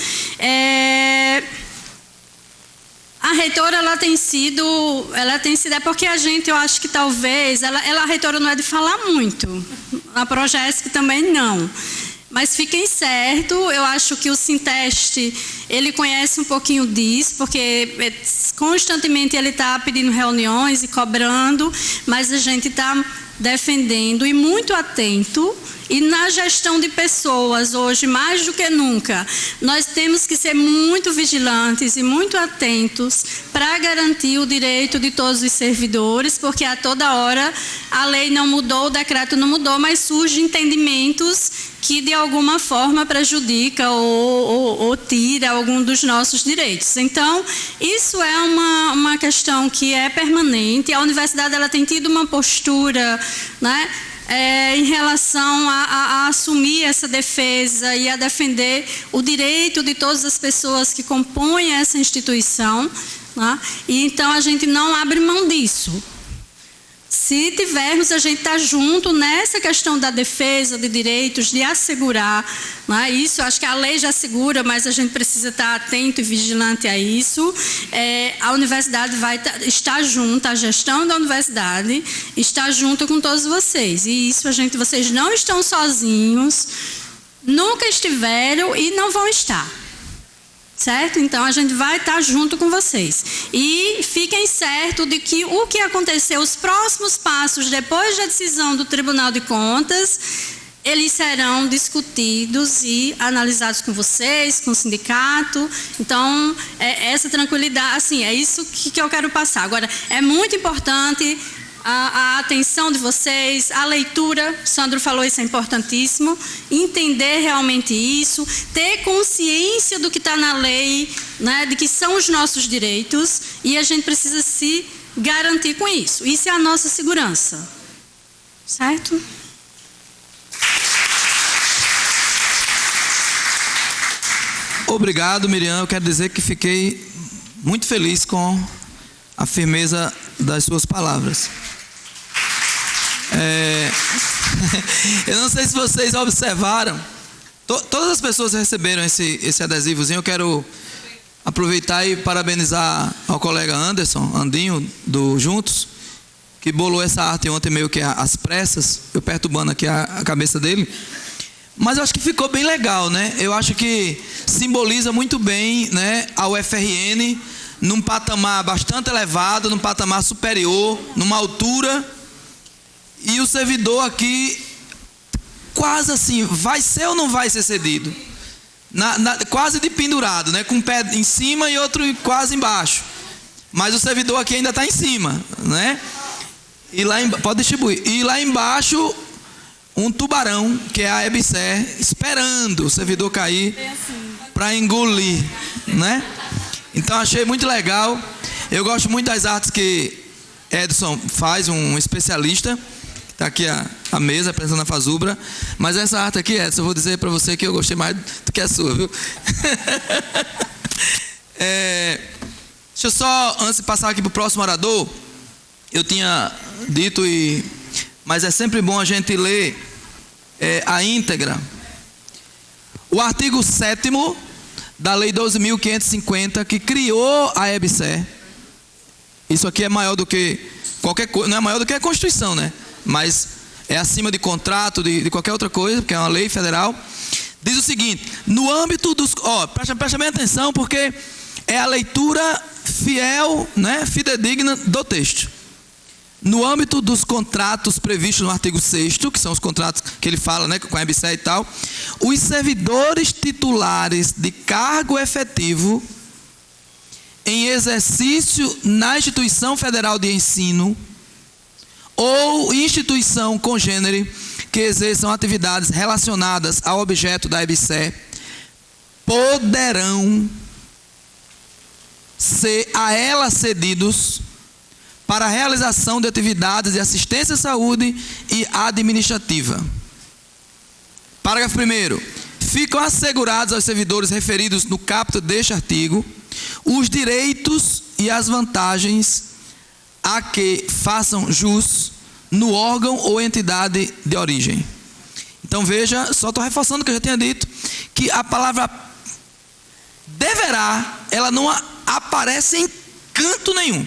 a reitora, ela tem sido, porque a gente, eu acho que talvez, a reitora não é de falar muito, a Progesp também não. Mas fiquem certo, eu acho que o Sinteste, ele conhece um pouquinho disso, porque constantemente ele está pedindo reuniões e cobrando, mas a gente está defendendo e muito atento. E na gestão de pessoas, hoje, mais do que nunca, nós temos que ser muito vigilantes e muito atentos para garantir o direito de todos os servidores, porque a toda hora a lei não mudou, o decreto não mudou, mas surgem entendimentos que de alguma forma prejudica ou tira algum dos nossos direitos. Então, isso é uma questão que é permanente. A universidade ela tem tido uma postura, né, em relação a assumir essa defesa e a defender o direito de todas as pessoas que compõem essa instituição, né? E então a gente não abre mão disso. Se tivermos, a gente está junto nessa questão da defesa de direitos, de assegurar, não é? Isso, acho que a lei já assegura, mas a gente precisa estar atento e vigilante a isso. A universidade vai estar junto, a gestão da universidade está junto com todos vocês. E isso, vocês não estão sozinhos, nunca estiveram e não vão estar. Certo? Então, a gente vai estar junto com vocês. E fiquem certos de que o que aconteceu, os próximos passos depois da decisão do Tribunal de Contas, eles serão discutidos e analisados com vocês, com o sindicato. Então, essa tranquilidade, assim, é isso que eu quero passar. Agora, é muito importante a atenção de vocês, a leitura, o Sandro falou, isso é importantíssimo, entender realmente isso, ter consciência do que está na lei, né, de que são os nossos direitos, e a gente precisa se garantir com isso. Isso é a nossa segurança. Certo? Obrigado, Miriam. Eu quero dizer que fiquei muito feliz com a firmeza das suas palavras. Eu não sei se vocês observaram, todas as pessoas receberam esse adesivozinho. Eu quero aproveitar e parabenizar ao colega Anderson, Andinho, do Juntos, que bolou essa arte ontem meio que às pressas, eu perturbando aqui a cabeça dele. Mas eu acho que ficou bem legal, né? Eu acho que simboliza muito bem, né, a UFRN num patamar bastante elevado, num patamar superior, numa altura. E o servidor aqui, quase assim, vai ser ou não vai ser cedido? Quase de pendurado, né? Com um pé em cima e outro quase embaixo. Mas o servidor aqui ainda está em cima, né? E lá pode distribuir. E lá embaixo, um tubarão, que é a EBSER, esperando o servidor cair para engolir, né? Então achei muito legal. Eu gosto muito das artes que Edson faz, um especialista. Está aqui a mesa apresentando a Fazubra. Mas essa arte aqui, Edson, eu vou dizer para você que eu gostei mais do que a sua, viu? Deixa eu só, antes de passar aqui para o próximo orador, eu tinha dito, mas é sempre bom a gente ler a íntegra. O artigo 7º da Lei 12.550, que criou a EBSER. Isso aqui é maior do que qualquer coisa, não é maior do que a Constituição, né? Mas é acima de contrato, de qualquer outra coisa, porque é uma lei federal. Diz o seguinte: no âmbito dos... presta bem atenção, porque é a leitura fiel, né, fidedigna do texto. No âmbito dos contratos previstos no artigo 6º, que são os contratos que ele fala, né, com a EBSER e tal, os servidores titulares de cargo efetivo em exercício na instituição federal de ensino ou instituição congênere que exerçam atividades relacionadas ao objeto da EBSER poderão ser a ela cedidos para a realização de atividades de assistência à saúde e administrativa. Parágrafo 1º. Ficam assegurados aos servidores referidos no caput deste artigo os direitos e as vantagens a que façam jus no órgão ou entidade de origem. Então veja, só estou reforçando o que eu já tinha dito, que a palavra deverá, ela não aparece em canto nenhum.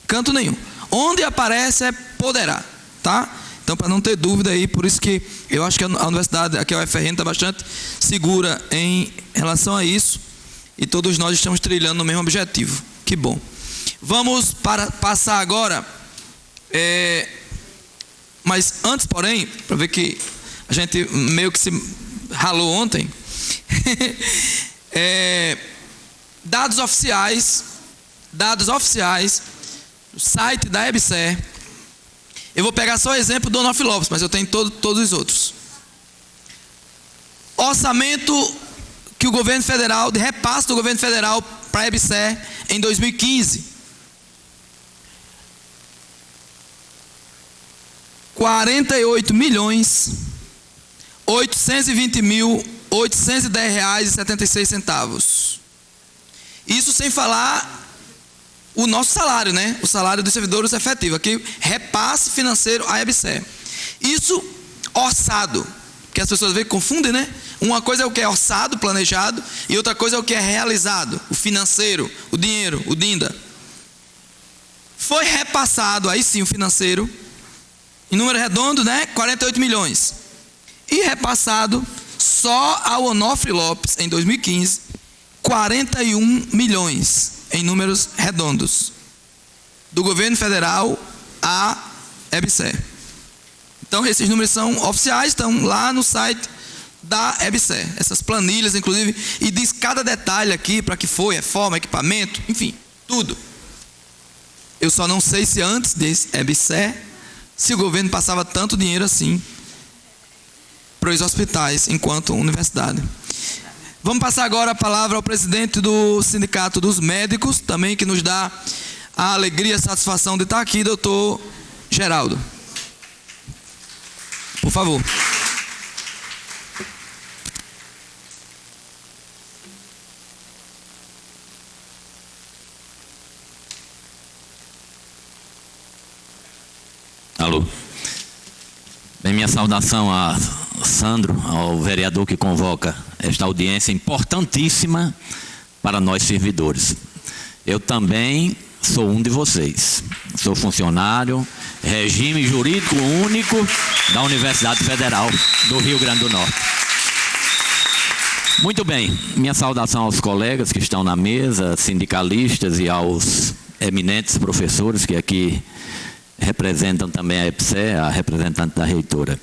Canto nenhum. Onde aparece é poderá, tá? Então, para não ter dúvida aí, por isso que eu acho que a universidade, aqui a UFRN, está bastante segura em relação a isso, e todos nós estamos trilhando o mesmo objetivo. Que bom. Vamos passar agora, mas antes, porém, para ver que a gente meio que se ralou ontem, dados oficiais, o site da EBSER. Eu vou pegar só o exemplo do Onofre Lopes, mas eu tenho todos os outros. Orçamento que o governo federal, de repasse do governo federal para a EBSER em 2015. 48.820.810,76. Isso sem falar o nosso salário, né? O salário dos servidores efetivo. Aqui, repasse financeiro à EBSER. Isso orçado, porque as pessoas confundem, né? Uma coisa é o que é orçado, planejado, e outra coisa é o que é realizado, o financeiro, o dinheiro, o DINDA. Foi repassado, aí sim, o financeiro, em número redondo, né? 48 milhões. E repassado só ao Onofre Lopes, em 2015, 41 milhões, em números redondos, do governo federal à EBSER. Então, esses números são oficiais, estão lá no site da EBSER. Essas planilhas, inclusive, e diz cada detalhe aqui, para que foi, reforma, equipamento, enfim, tudo. Eu só não sei se antes desse EBSER, se o governo passava tanto dinheiro assim para os hospitais, enquanto universidade. Vamos passar agora a palavra ao presidente do Sindicato dos Médicos, também que nos dá a alegria e a satisfação de estar aqui, doutor Geraldo. Por favor. Alô. Bem, minha saudação a Sandro, ao vereador que convoca esta audiência importantíssima para nós servidores. Eu também sou um de vocês. Sou funcionário, regime jurídico único da Universidade Federal do Rio Grande do Norte. Muito bem, minha saudação aos colegas que estão na mesa, sindicalistas e aos eminentes professores que aqui representam também a EBSER, a representante da reitora.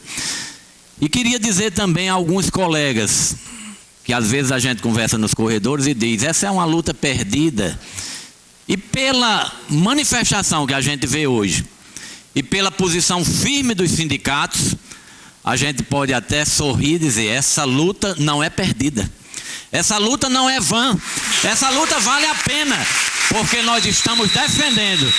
E queria dizer também a alguns colegas, que às vezes a gente conversa nos corredores e diz, essa é uma luta perdida. E pela manifestação que a gente vê hoje, e pela posição firme dos sindicatos, a gente pode até sorrir e dizer, essa luta não é perdida. Essa luta não é vã. Essa luta vale a pena, porque nós estamos defendendo,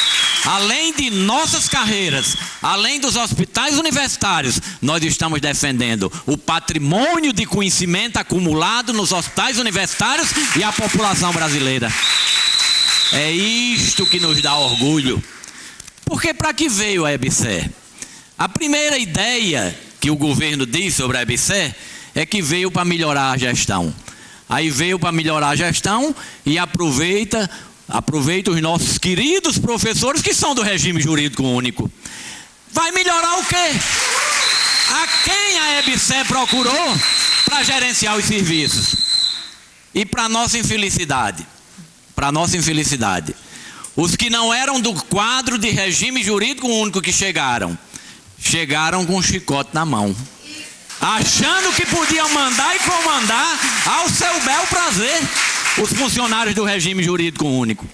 além de nossas carreiras, além dos hospitais universitários, nós estamos defendendo o patrimônio de conhecimento acumulado nos hospitais universitários e a população brasileira. É isto que nos dá orgulho. Porque para que veio a EBSER? A primeira ideia que o governo diz sobre a EBSER é que veio para melhorar a gestão. Aí veio para melhorar a gestão e aproveita os nossos queridos professores que são do regime jurídico único. Vai melhorar o quê? A quem a EBSER procurou para gerenciar os serviços? E para nossa infelicidade, os que não eram do quadro de regime jurídico único que chegaram com um chicote na mão, achando que podiam mandar e comandar ao seu bel prazer os funcionários do regime jurídico único.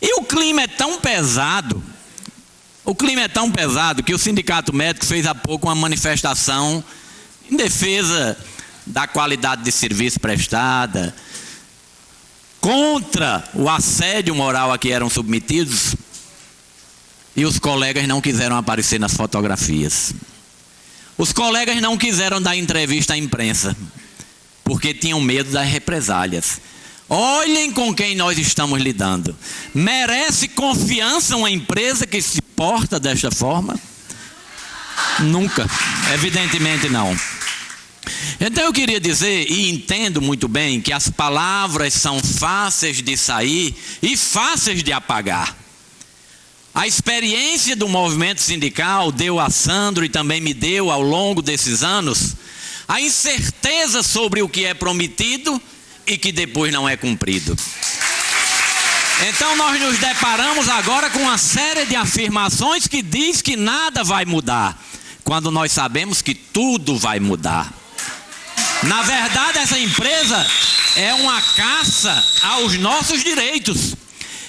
E o clima é tão pesado que o Sindicato Médico fez há pouco uma manifestação em defesa da qualidade de serviço prestada, contra o assédio moral a que eram submetidos, e os colegas não quiseram aparecer nas fotografias. Os colegas não quiseram dar entrevista à imprensa, porque tinham medo das represálias. Olhem com quem nós estamos lidando. Merece confiança uma empresa que se porta desta forma? Nunca, evidentemente não. Então eu queria dizer, e entendo muito bem, que as palavras são fáceis de sair e fáceis de apagar. A experiência do movimento sindical deu a Sandro e também me deu ao longo desses anos a incerteza sobre o que é prometido e que depois não é cumprido. Então nós nos deparamos agora com uma série de afirmações que diz que nada vai mudar, quando nós sabemos que tudo vai mudar. Na verdade, essa empresa é uma caça aos nossos direitos.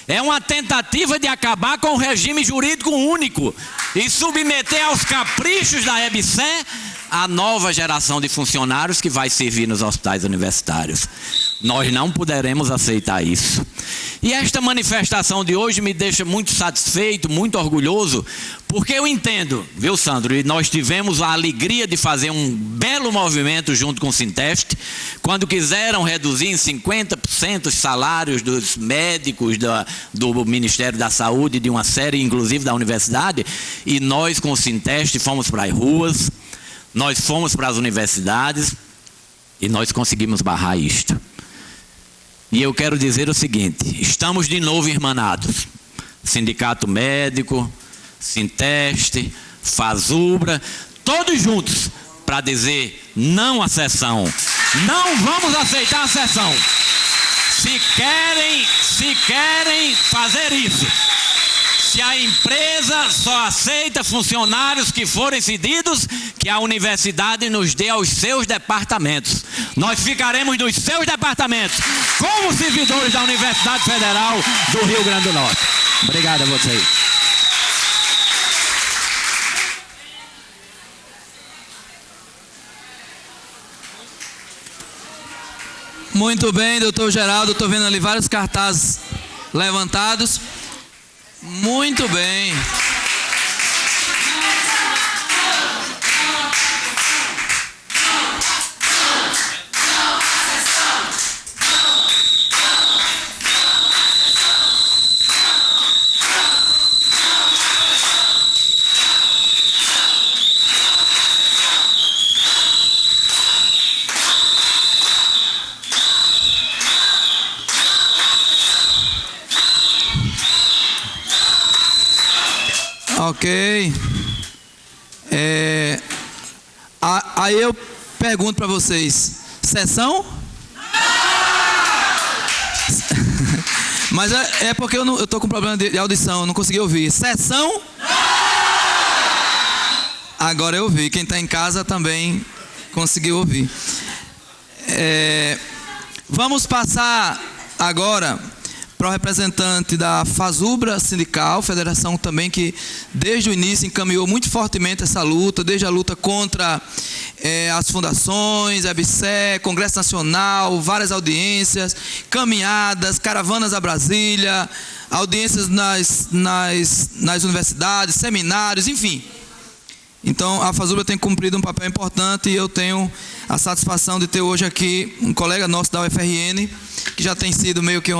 É uma tentativa de acabar com o regime jurídico único e submeter aos caprichos da EBSER a nova geração de funcionários que vai servir nos hospitais universitários. Nós não poderemos aceitar isso. E esta manifestação de hoje me deixa muito satisfeito, muito orgulhoso, porque eu entendo, viu, Sandro? E nós tivemos a alegria de fazer um belo movimento junto com o Sinteste, quando quiseram reduzir em 50% os salários dos médicos do Ministério da Saúde, de uma série, inclusive, da universidade, e nós, com o Sinteste, fomos para as ruas, nós fomos para as universidades, e nós conseguimos barrar isto. E eu quero dizer o seguinte: estamos de novo irmanados. Sindicato Médico, Sinteste, Fasubra, todos juntos para dizer não à sessão. Não vamos aceitar a sessão. Se querem fazer isso, se a empresa só aceita funcionários que forem cedidos, que a universidade nos dê aos seus departamentos. Nós ficaremos nos seus departamentos, como servidores da Universidade Federal do Rio Grande do Norte. Obrigado a vocês. Muito bem, doutor Geraldo, estou vendo ali vários cartazes levantados. Muito bem. Ok. Aí eu pergunto para vocês: sessão? Mas é porque eu tô com problema de audição, eu não consegui ouvir. Sessão? Agora eu ouvi. Quem está em casa também conseguiu ouvir. Vamos passar agora para o representante da Fasubra Sindical, federação também que desde o início encaminhou muito fortemente essa luta, desde a luta contra as fundações, a EBSER, Congresso Nacional, várias audiências, caminhadas, caravanas a Brasília, audiências nas universidades, seminários, enfim. Então a Fasubra tem cumprido um papel importante e eu tenho a satisfação de ter hoje aqui um colega nosso da UFRN, que já tem sido meio que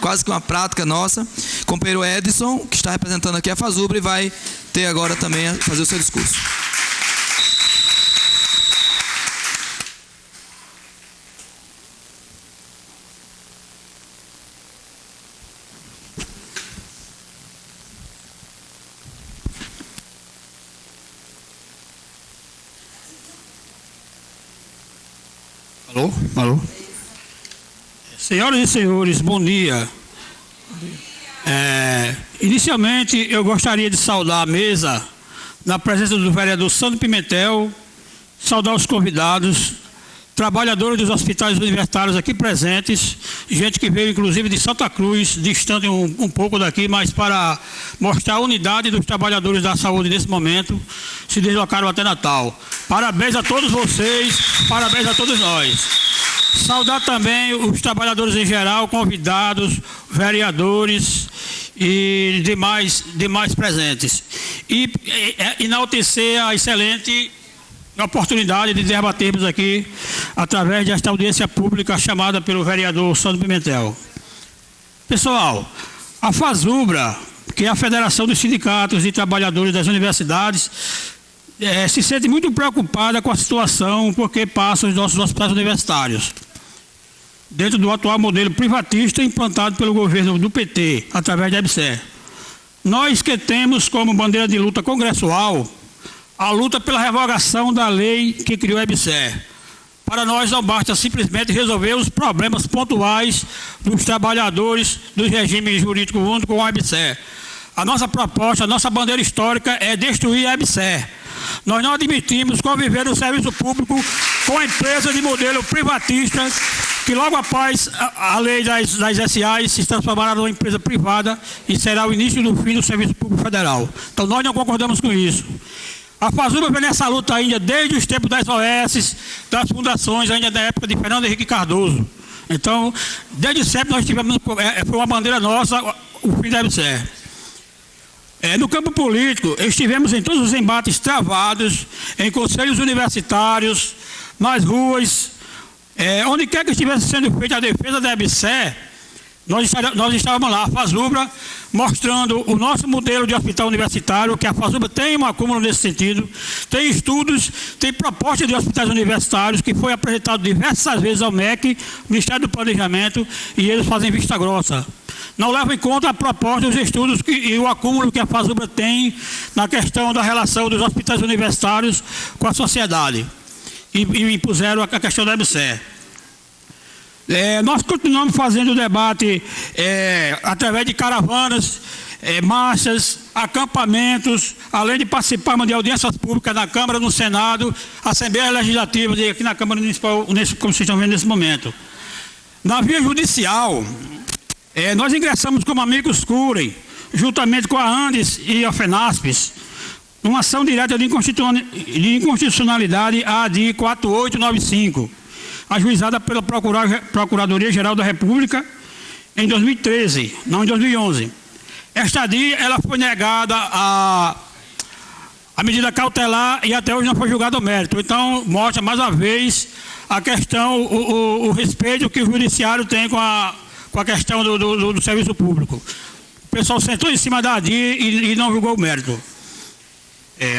quase que uma prática nossa, companheiro Edson, que está representando aqui a Fasubra e vai ter agora também a fazer o seu discurso. Alô? Senhoras e senhores, bom dia. Inicialmente, eu gostaria de saudar a mesa, na presença do vereador Sandro Pimentel, saudar os convidados, trabalhadores dos hospitais universitários aqui presentes, gente que veio inclusive de Santa Cruz, distante um pouco daqui, mas para mostrar a unidade dos trabalhadores da saúde nesse momento, se deslocaram até Natal. Parabéns a todos vocês, parabéns a todos nós. Saudar também os trabalhadores em geral, convidados, vereadores e demais presentes. E enaltecer a excelente oportunidade de debatermos aqui, através desta audiência pública chamada pelo vereador Sandro Pimentel. Pessoal, a Fasubra, que é a Federação dos Sindicatos e Trabalhadores das Universidades, se sente muito preocupada com a situação porque passa os nossos hospitais universitários, dentro do atual modelo privatista implantado pelo governo do PT, através da EBSER. Nós que temos como bandeira de luta congressual a luta pela revogação da lei que criou a EBSER. Para nós não basta simplesmente resolver os problemas pontuais dos trabalhadores do regime jurídico único com a EBSER. A nossa proposta, a nossa bandeira histórica é destruir a EBSER. Nós não admitimos conviver no serviço público com a empresa de modelo privatista, que logo após a lei das SAs se transformará numa empresa privada e será o início do fim do serviço público federal. Então nós não concordamos com isso. A FASUBRA vem nessa luta ainda desde os tempos das OS, das fundações, ainda da época de Fernando Henrique Cardoso. Então, desde sempre nós tivemos, foi uma bandeira nossa, o fim da EBSER. No campo político, estivemos em todos os embates travados, em conselhos universitários, nas ruas, onde quer que estivesse sendo feita a defesa da EBSER, nós estávamos lá, a FASUBRA, mostrando o nosso modelo de hospital universitário, que a FASUBRA tem um acúmulo nesse sentido, tem estudos, tem proposta de hospitais universitários, que foi apresentado diversas vezes ao MEC, Ministério do Planejamento, e eles fazem vista grossa. Não levam em conta a proposta, os estudos e o acúmulo que a FASUBRA tem na questão da relação dos hospitais universitários com a sociedade. E impuseram a questão da EBSER. Nós continuamos fazendo o debate através de caravanas, marchas, acampamentos, além de participarmos de audiências públicas na Câmara, no Senado, Assembleia Legislativa e aqui na Câmara Municipal, como vocês estão vendo nesse momento. Na via judicial, nós ingressamos como amigos curiae, juntamente com a Andes e a FENASPES, numa ação direta de inconstitucionalidade ADI 4895, ajuizada pela Procuradoria-Geral da República em 2013, não em 2011. Esta ADI ela foi negada a medida cautelar e até hoje não foi julgada o mérito. Então, mostra mais uma vez a questão, o respeito que o judiciário tem com a questão do serviço público. O pessoal sentou em cima da ADI e não julgou o mérito.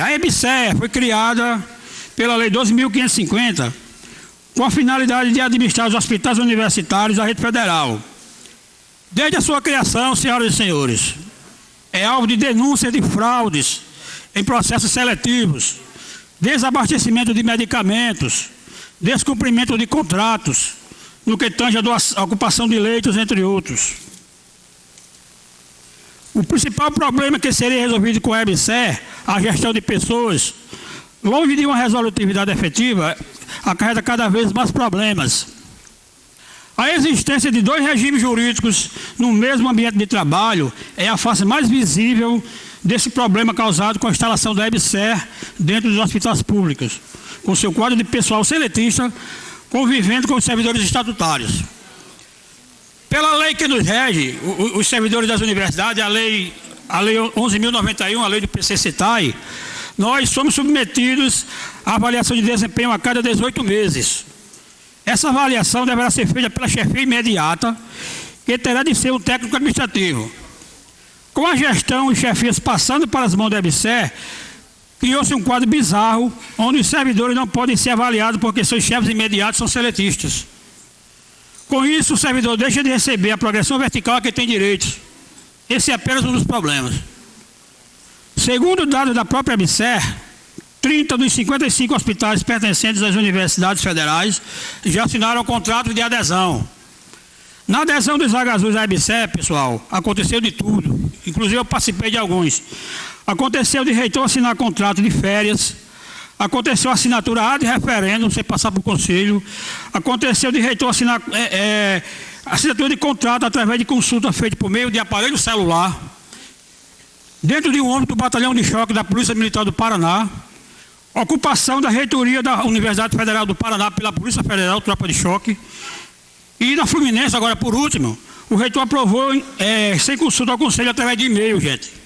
A EBSER foi criada pela Lei 12.550 com a finalidade de administrar os hospitais universitários da rede federal. Desde a sua criação, senhoras e senhores, é alvo de denúncia de fraudes em processos seletivos, desabastecimento de medicamentos, descumprimento de contratos, no que tange a ocupação de leitos, entre outros. O principal problema que seria resolvido com a EBSER, a gestão de pessoas, longe de uma resolutividade efetiva, acarreta cada vez mais problemas. A existência de dois regimes jurídicos no mesmo ambiente de trabalho é a face mais visível desse problema causado com a instalação da EBSER dentro dos hospitais públicos, com seu quadro de pessoal seletista convivendo com os servidores estatutários. Pela lei que nos rege, os servidores das universidades, a lei 11.091, a lei do PCCETAI, nós somos submetidos à avaliação de desempenho a cada 18 meses. Essa avaliação deverá ser feita pela chefia imediata, que terá de ser um técnico administrativo. Com a gestão e chefias passando para as mãos da EBSER, criou-se um quadro bizarro, onde os servidores não podem ser avaliados porque seus chefes imediatos são seletistas. Com isso, o servidor deixa de receber a progressão vertical a que tem direitos. Esse é apenas um dos problemas. Segundo dados da própria EBSER, 30 dos 55 hospitais pertencentes às universidades federais já assinaram contrato de adesão. Na adesão dos vagazuls à EBSER, pessoal, aconteceu de tudo. Inclusive eu participei de alguns. Aconteceu de reitor assinar contrato de férias, aconteceu assinatura ad referendum, sem passar para o conselho, aconteceu de reitor assinar assinatura de contrato através de consulta feita por meio de aparelho celular, dentro de um ônibus do Batalhão de Choque da Polícia Militar do Paraná, ocupação da reitoria da Universidade Federal do Paraná pela Polícia Federal, tropa de choque, e na Fluminense, agora por último, o reitor aprovou sem consulta ao conselho através de e-mail, gente.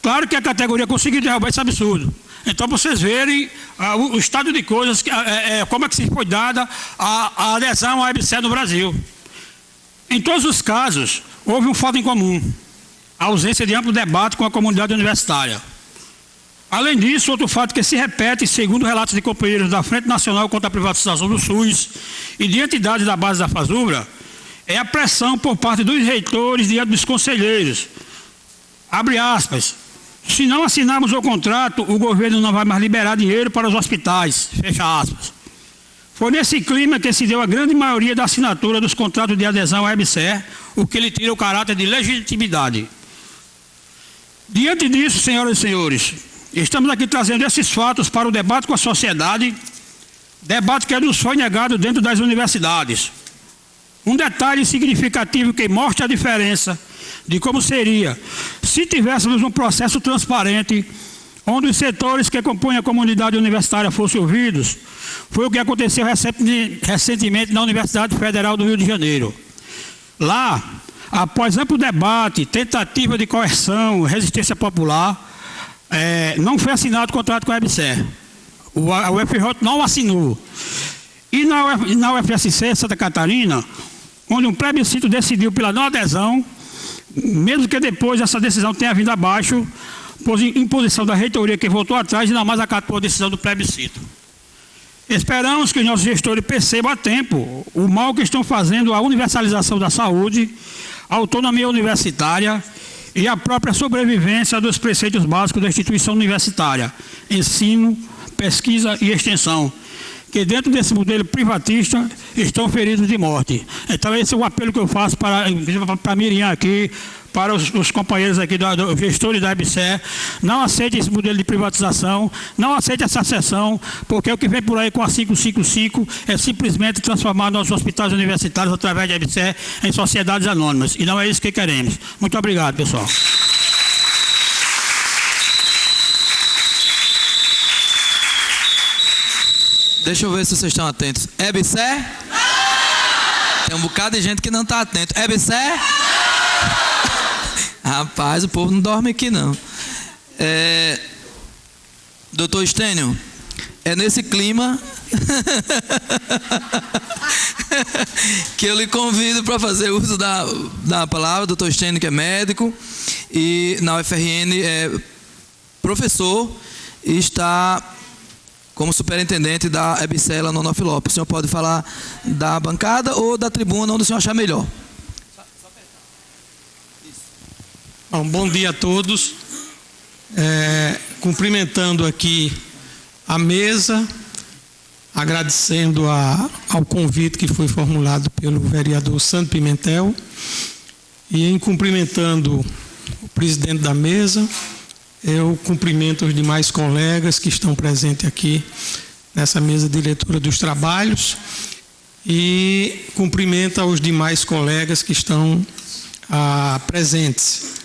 Claro que a categoria conseguiu derrubar esse absurdo. Então, vocês verem o estado de coisas, como é que se foi dada a adesão à EBSER no Brasil. Em todos os casos, houve um fato em comum: a ausência de amplo debate com a comunidade universitária. Além disso, outro fato que se repete, segundo relatos de companheiros da Frente Nacional contra a Privatização do SUS e de entidades da base da FASUBRA, é a pressão por parte dos reitores diante dos conselheiros. Abre aspas. Se não assinarmos o contrato, o governo não vai mais liberar dinheiro para os hospitais. Fecha aspas. Foi nesse clima que se deu a grande maioria da assinatura dos contratos de adesão à EBSER, o que lhe tira o caráter de legitimidade. Diante disso, senhoras e senhores, estamos aqui trazendo esses fatos para o debate com a sociedade, debate que nos foi negado dentro das universidades. Um detalhe significativo que mostra a diferença de como seria se tivéssemos um processo transparente, onde os setores que compõem a comunidade universitária fossem ouvidos, foi o que aconteceu recentemente na Universidade Federal do Rio de Janeiro. Lá, após amplo debate, tentativa de coerção, resistência popular, não foi assinado o contrato com a EBSER. A UFRJ não assinou. E na UFSC, Santa Catarina, onde um plebiscito decidiu pela não adesão, mesmo que depois essa decisão tenha vindo abaixo, por imposição da reitoria que voltou atrás e ainda mais acatou a decisão do plebiscito. Esperamos que os nossos gestores percebam a tempo o mal que estão fazendo à universalização da saúde, a autonomia universitária e a própria sobrevivência dos preceitos básicos da instituição universitária, ensino, pesquisa e extensão, que dentro desse modelo privatista estão feridos de morte. Então esse é o apelo que eu faço para a Miriam aqui, para os companheiros aqui, dos gestores da EBSER. Não aceite esse modelo de privatização, não aceite essa cessão, porque o que vem por aí com a 555 é simplesmente transformar nossos hospitais universitários através da EBSER em sociedades anônimas, e não é isso que queremos. Muito obrigado, pessoal. Deixa eu ver se vocês estão atentos. EBSER? Tem um bocado de gente que não está atento. EBSER? Rapaz, o povo não dorme aqui não. Doutor Estênio, é nesse clima que eu lhe convido para fazer uso da palavra. Doutor Estênio, que é médico e na UFRN é professor e está como superintendente da EBSER lá no Onofre Lopes. O senhor pode falar da bancada ou da tribuna, onde o senhor achar melhor. Bom dia a todos. Cumprimentando aqui a mesa, agradecendo ao convite que foi formulado pelo vereador Sandro Pimentel e em cumprimentando o presidente da mesa, eu cumprimento os demais colegas que estão presentes aqui nessa mesa diretora dos trabalhos e cumprimento aos demais colegas que estão presentes.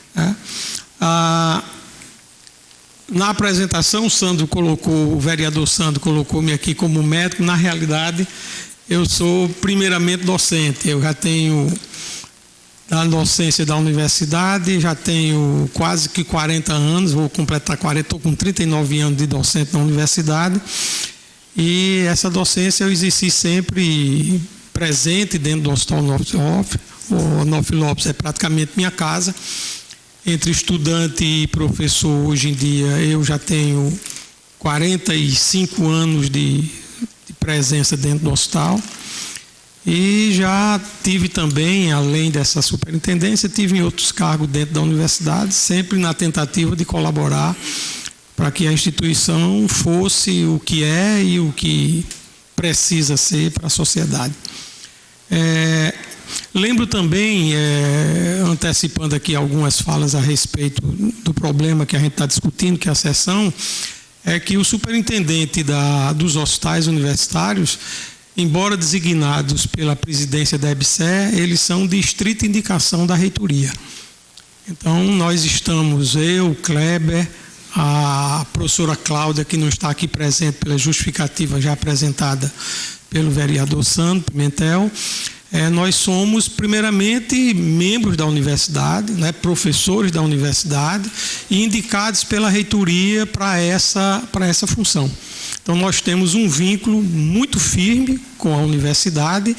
Na apresentação, o vereador Sandro colocou-me aqui como médico. Na realidade, eu sou primeiramente docente. Eu já tenho da docência da universidade, já tenho quase que 40 anos, vou completar 40, estou com 39 anos de docente na universidade, e essa docência eu exerci sempre presente dentro do Hospital o Onofre Lopes é praticamente minha casa. Entre estudante e professor, hoje em dia, eu já tenho 45 anos de presença dentro do hospital. E já tive também, além dessa superintendência, tive em outros cargos dentro da universidade, sempre na tentativa de colaborar para que a instituição fosse o que é e o que precisa ser para a sociedade. Lembro também, antecipando aqui algumas falas a respeito do problema que a gente está discutindo, que é a sessão, é que o superintendente dos hospitais universitários, embora designados pela presidência da EBSER, eles são de estrita indicação da reitoria. Então, nós estamos, eu, Kleber, a professora Cláudia, que não está aqui presente pela justificativa já apresentada pelo vereador Sandro Pimentel, nós somos, primeiramente, membros da universidade, né, professores da universidade, e indicados pela reitoria para essa função. Então, nós temos um vínculo muito firme com a universidade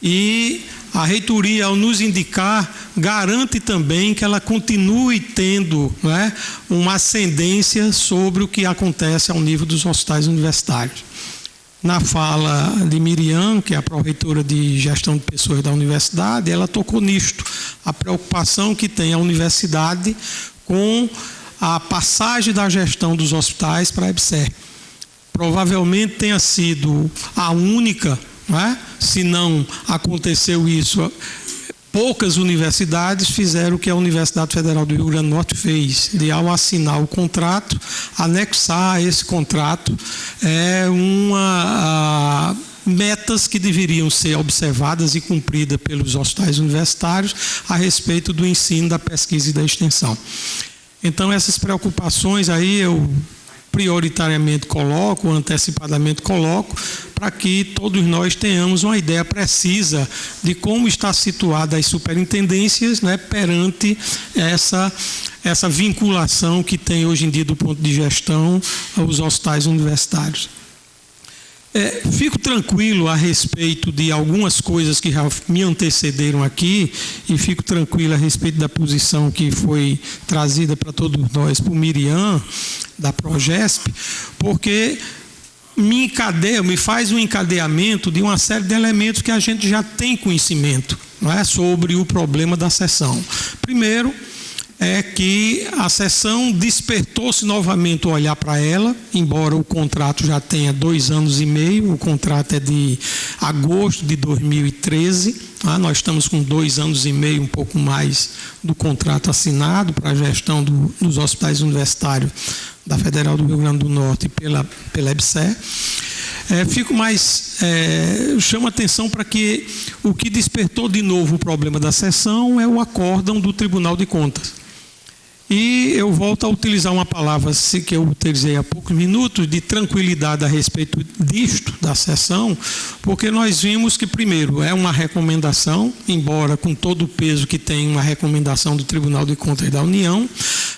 e a reitoria, ao nos indicar, garante também que ela continue tendo, né, uma ascendência sobre o que acontece ao nível dos hospitais universitários. Na fala de Miriam, que é a pró-reitora de gestão de pessoas da universidade, ela tocou nisto, a preocupação que tem a universidade com a passagem da gestão dos hospitais para a EBSER. Provavelmente tenha sido a única, né? Se não aconteceu isso, poucas universidades fizeram o que a Universidade Federal do Rio Grande do Norte fez, de ao assinar o contrato, anexar a esse contrato metas que deveriam ser observadas e cumpridas pelos hospitais universitários a respeito do ensino, da pesquisa e da extensão. Então, essas preocupações aí eu prioritariamente coloco, antecipadamente coloco, para que todos nós tenhamos uma ideia precisa de como está situada as superintendências, né, perante essa vinculação que tem hoje em dia do ponto de gestão aos hospitais universitários. Fico tranquilo a respeito de algumas coisas que já me antecederam aqui e fico tranquilo a respeito da posição que foi trazida para todos nós por Miriam, da Progesp, porque me faz um encadeamento de uma série de elementos que a gente já tem conhecimento, não é, sobre o problema da sessão. Primeiro, é que a sessão despertou-se novamente o olhar para ela, embora o contrato já tenha 2 anos e meio, o contrato é de agosto de 2013, tá? Nós estamos com 2 anos e meio, um pouco mais do contrato assinado para a gestão dos hospitais universitários da Federal do Rio Grande do Norte pela EBSER. Chamo a atenção para que o que despertou de novo o problema da sessão é o acórdão do Tribunal de Contas. E eu volto a utilizar uma palavra que eu utilizei há poucos minutos, de tranquilidade a respeito disto, da sessão, porque nós vimos que, primeiro, é uma recomendação, embora com todo o peso que tem uma recomendação do Tribunal de Contas da União,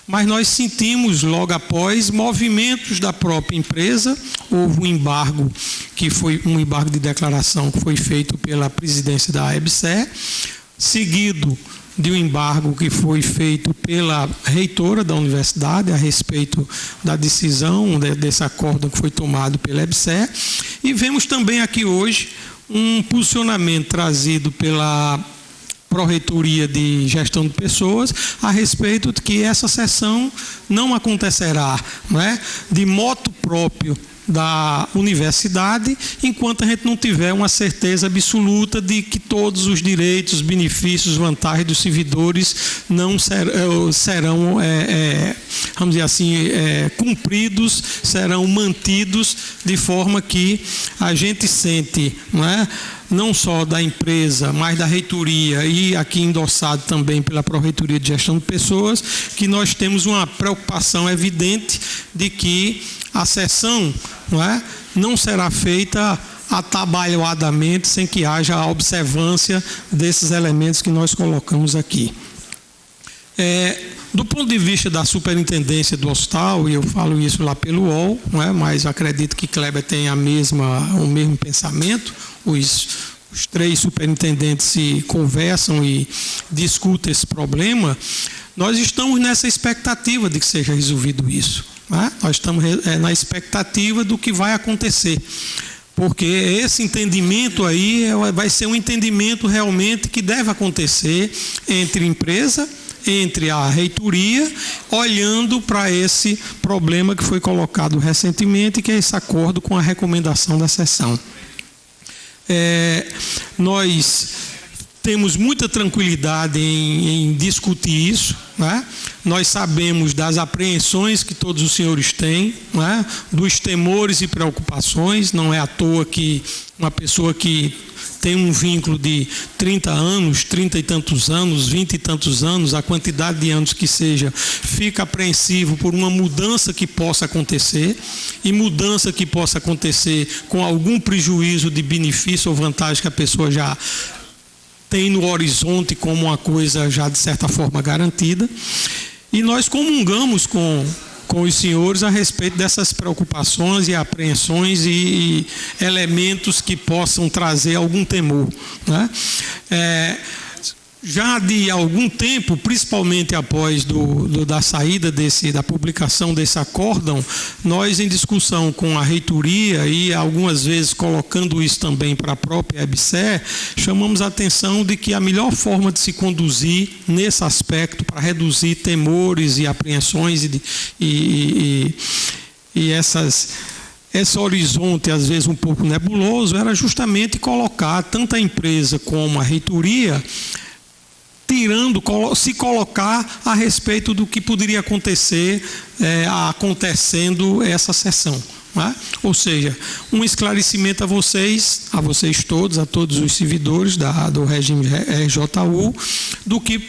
mas nós sentimos logo após movimentos da própria empresa. Houve um embargo, que foi um embargo de declaração que foi feito pela presidência da EBSER, seguido de um embargo que foi feito pela reitora da universidade a respeito da decisão desse acordo que foi tomado pela EBSER, e vemos também aqui hoje um posicionamento trazido pela Pró-Reitoria de Gestão de Pessoas a respeito de que essa sessão não acontecerá, não é, de motu próprio da universidade, enquanto a gente não tiver uma certeza absoluta de que todos os direitos, benefícios, vantagens dos servidores não serão vamos dizer assim, cumpridos, serão mantidos, de forma que a gente sente, não só da empresa, mas da reitoria, e aqui endossado também pela Pró-Reitoria de Gestão de Pessoas, que nós temos uma preocupação evidente de que a sessão não será feita atabalhoadamente, sem que haja a observância desses elementos que nós colocamos aqui. Do ponto de vista da superintendência do hospital, e eu falo isso lá pelo UOL, mas acredito que Kleber tem o mesmo pensamento, os 3 superintendentes se conversam e discutem esse problema. Nós estamos nessa expectativa de que seja resolvido isso. Nós estamos na expectativa do que vai acontecer, porque esse entendimento aí vai ser um entendimento realmente que deve acontecer entre a empresa, entre a reitoria, olhando para esse problema que foi colocado recentemente, que é esse acordo com a recomendação da sessão. Nós temos muita tranquilidade em discutir isso, Nós sabemos das apreensões que todos os senhores têm, dos temores e preocupações. Não é à toa que uma pessoa que tem um vínculo de 30 anos, 30 e tantos anos, 20 e tantos anos, a quantidade de anos que seja, fica apreensivo por uma mudança que possa acontecer, e mudança que possa acontecer com algum prejuízo de benefício ou vantagem que a pessoa já tem no horizonte como uma coisa já de certa forma garantida. E nós comungamos com os senhores a respeito dessas preocupações e apreensões e elementos que possam trazer algum temor, Já de algum tempo, principalmente após da saída da publicação desse acórdão, nós, em discussão com a reitoria e algumas vezes colocando isso também para a própria EBSER, chamamos a atenção de que a melhor forma de se conduzir nesse aspecto para reduzir temores e apreensões e esse horizonte, às vezes um pouco nebuloso, era justamente colocar tanto a empresa como a reitoria se colocar a respeito do que poderia acontecer acontecendo essa sessão. Ou seja, um esclarecimento a vocês todos, a todos os servidores do regime RJU, do que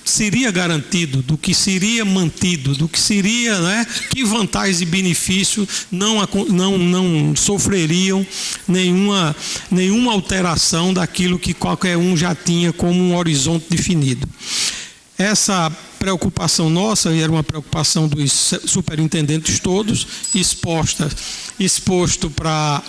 seria garantido, do que seria mantido, do que seria, né, que vantagens e benefícios não sofreriam nenhuma alteração daquilo que qualquer um já tinha como um horizonte definido. Essa preocupação nossa, e era uma preocupação dos superintendentes todos, exposto para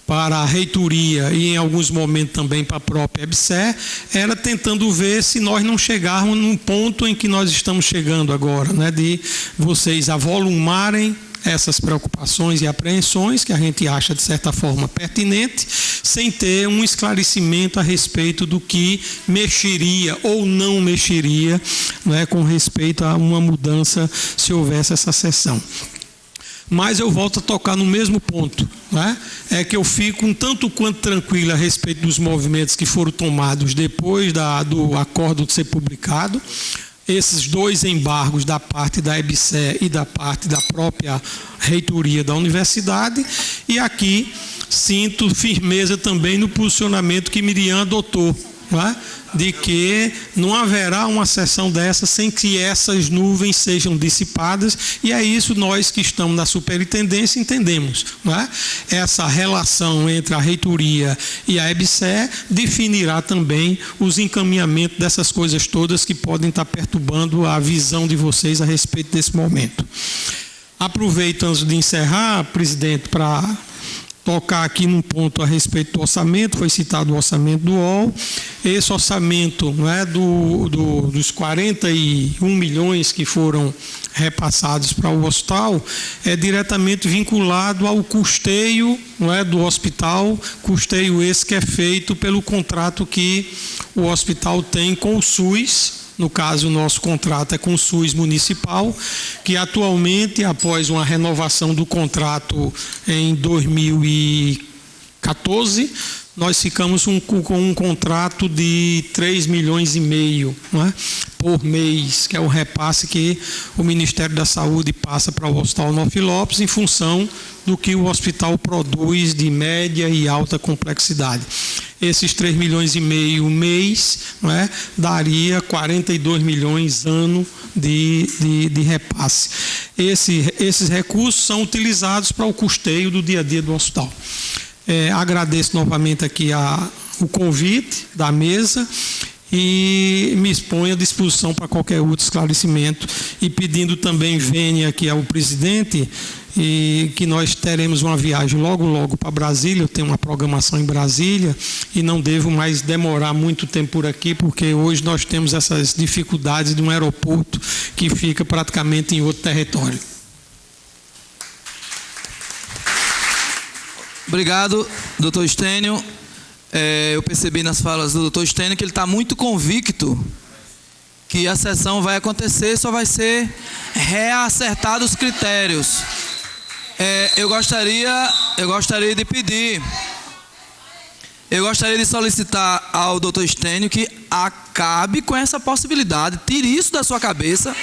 a reitoria e em alguns momentos também para a própria EBSER, era tentando ver se nós não chegarmos num ponto em que nós estamos chegando agora, né, de vocês avolumarem essas preocupações e apreensões, que a gente acha de certa forma pertinente, sem ter um esclarecimento a respeito do que mexeria ou não mexeria, né, com respeito a uma mudança se houvesse essa sessão. Mas eu volto a tocar no mesmo ponto, né? É que eu fico um tanto quanto tranquilo a respeito dos movimentos que foram tomados depois do acordo ser publicado. Esses dois embargos da parte da EBSER e da parte da própria reitoria da universidade. E aqui sinto firmeza também no posicionamento que Miriam adotou, né? De que não haverá uma sessão dessa sem que essas nuvens sejam dissipadas, e é isso nós que estamos na superintendência entendemos, não é? Essa relação entre a reitoria e a EBSER definirá também os encaminhamentos dessas coisas todas que podem estar perturbando a visão de vocês a respeito desse momento. Aproveito antes de encerrar, presidente, para tocar aqui num ponto a respeito do orçamento. Foi citado o orçamento do UOL. Esse orçamento, não é, dos 41 milhões que foram repassados para o hospital é diretamente vinculado ao custeio, não é, do hospital, custeio esse que é feito pelo contrato que o hospital tem com o SUS. No caso, o nosso contrato é com o SUS municipal, que atualmente, após uma renovação do contrato em 2014, nós ficamos com um contrato de 3,5 milhões, não é, por mês, que é o repasse que o Ministério da Saúde passa para o Hospital Onofre Lopes, em função do que o hospital produz de média e alta complexidade. Esses 3,5 milhões mês, não é, daria 42 milhões ano de repasse. Esses recursos são utilizados para o custeio do dia a dia do hospital. Agradeço novamente aqui o convite da mesa e me exponho à disposição para qualquer outro esclarecimento, e pedindo também vênia aqui ao presidente, e que nós teremos uma viagem logo para Brasília. Eu tenho uma programação em Brasília e não devo mais demorar muito tempo por aqui, porque hoje nós temos essas dificuldades de um aeroporto que fica praticamente em outro território. Obrigado, doutor Estênio. Eu percebi nas falas do doutor Estênio que ele está muito convicto que a sessão vai acontecer, só vai ser reacertados os critérios. Eu gostaria de solicitar ao doutor Estênio que acabe com essa possibilidade, tire isso da sua cabeça,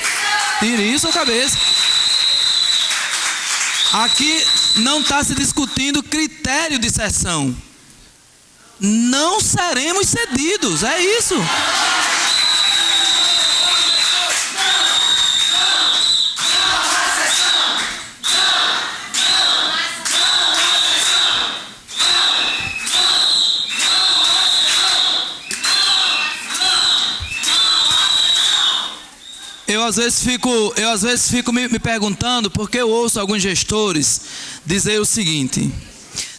Aqui não está se discutindo critério de sessão. Não seremos cedidos, é isso. Eu às vezes fico me perguntando, porque eu ouço alguns gestores dizer o seguinte: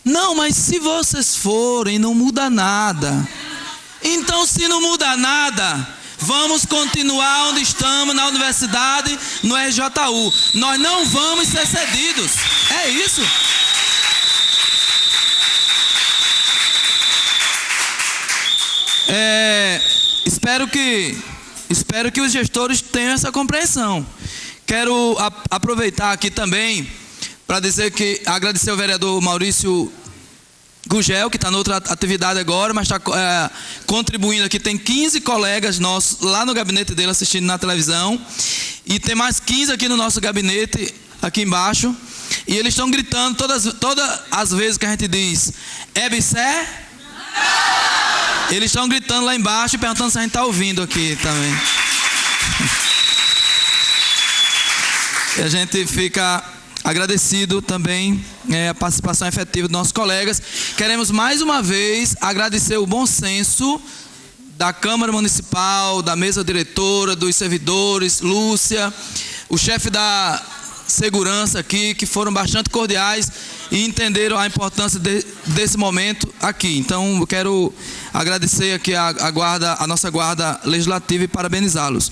não, mas se vocês forem, não muda nada. Então, se não muda nada, vamos continuar onde estamos, na universidade, no RJU. Nós não vamos ser cedidos. É isso. Espero que os gestores tenham essa compreensão. Quero aproveitar aqui também para agradecer ao vereador Maurício Gugel, que está noutra atividade agora, mas está contribuindo aqui. Tem 15 colegas nossos lá no gabinete dele assistindo na televisão, e tem mais 15 aqui no nosso gabinete, aqui embaixo, e eles estão gritando todas as vezes que a gente diz EBSER. Eles estão gritando lá embaixo e perguntando se a gente está ouvindo aqui também. E a gente fica agradecido também a participação efetiva dos nossos colegas. Queremos mais uma vez agradecer o bom senso da Câmara Municipal, da mesa diretora, dos servidores, Lúcia, o chefe da segurança aqui, que foram bastante cordiais e entenderam a importância desse momento aqui. Então, eu quero agradecer aqui a nossa guarda legislativa e parabenizá-los.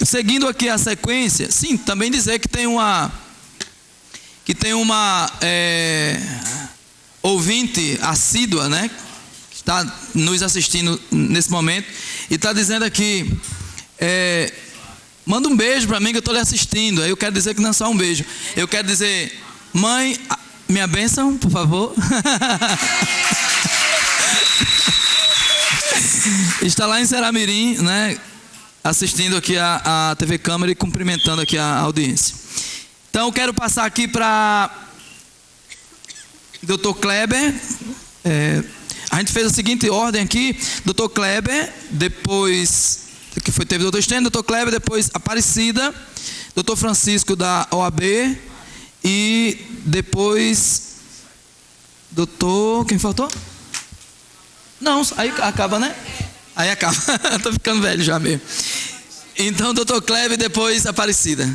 Seguindo aqui a sequência, sim, também dizer que tem uma ouvinte assídua, né, que está nos assistindo nesse momento e está dizendo aqui, manda um beijo para mim que eu estou lhe assistindo. Aí eu quero dizer que não é só um beijo, eu quero dizer, mãe, minha bênção, por favor. Está lá em Ceramirim, né, assistindo aqui a TV Câmara e cumprimentando aqui a audiência. Então, eu quero passar aqui para Dr. Kleber. A gente fez a seguinte ordem aqui: Dr. Kleber, depois que teve o Dr. Stênio, Dr. Kleber, depois Aparecida, Dr. Francisco da OAB e depois quem faltou? Não, aí acaba, né? Aí acaba. Estou ficando velho já mesmo. Então, Dr. Kleber e depois Aparecida.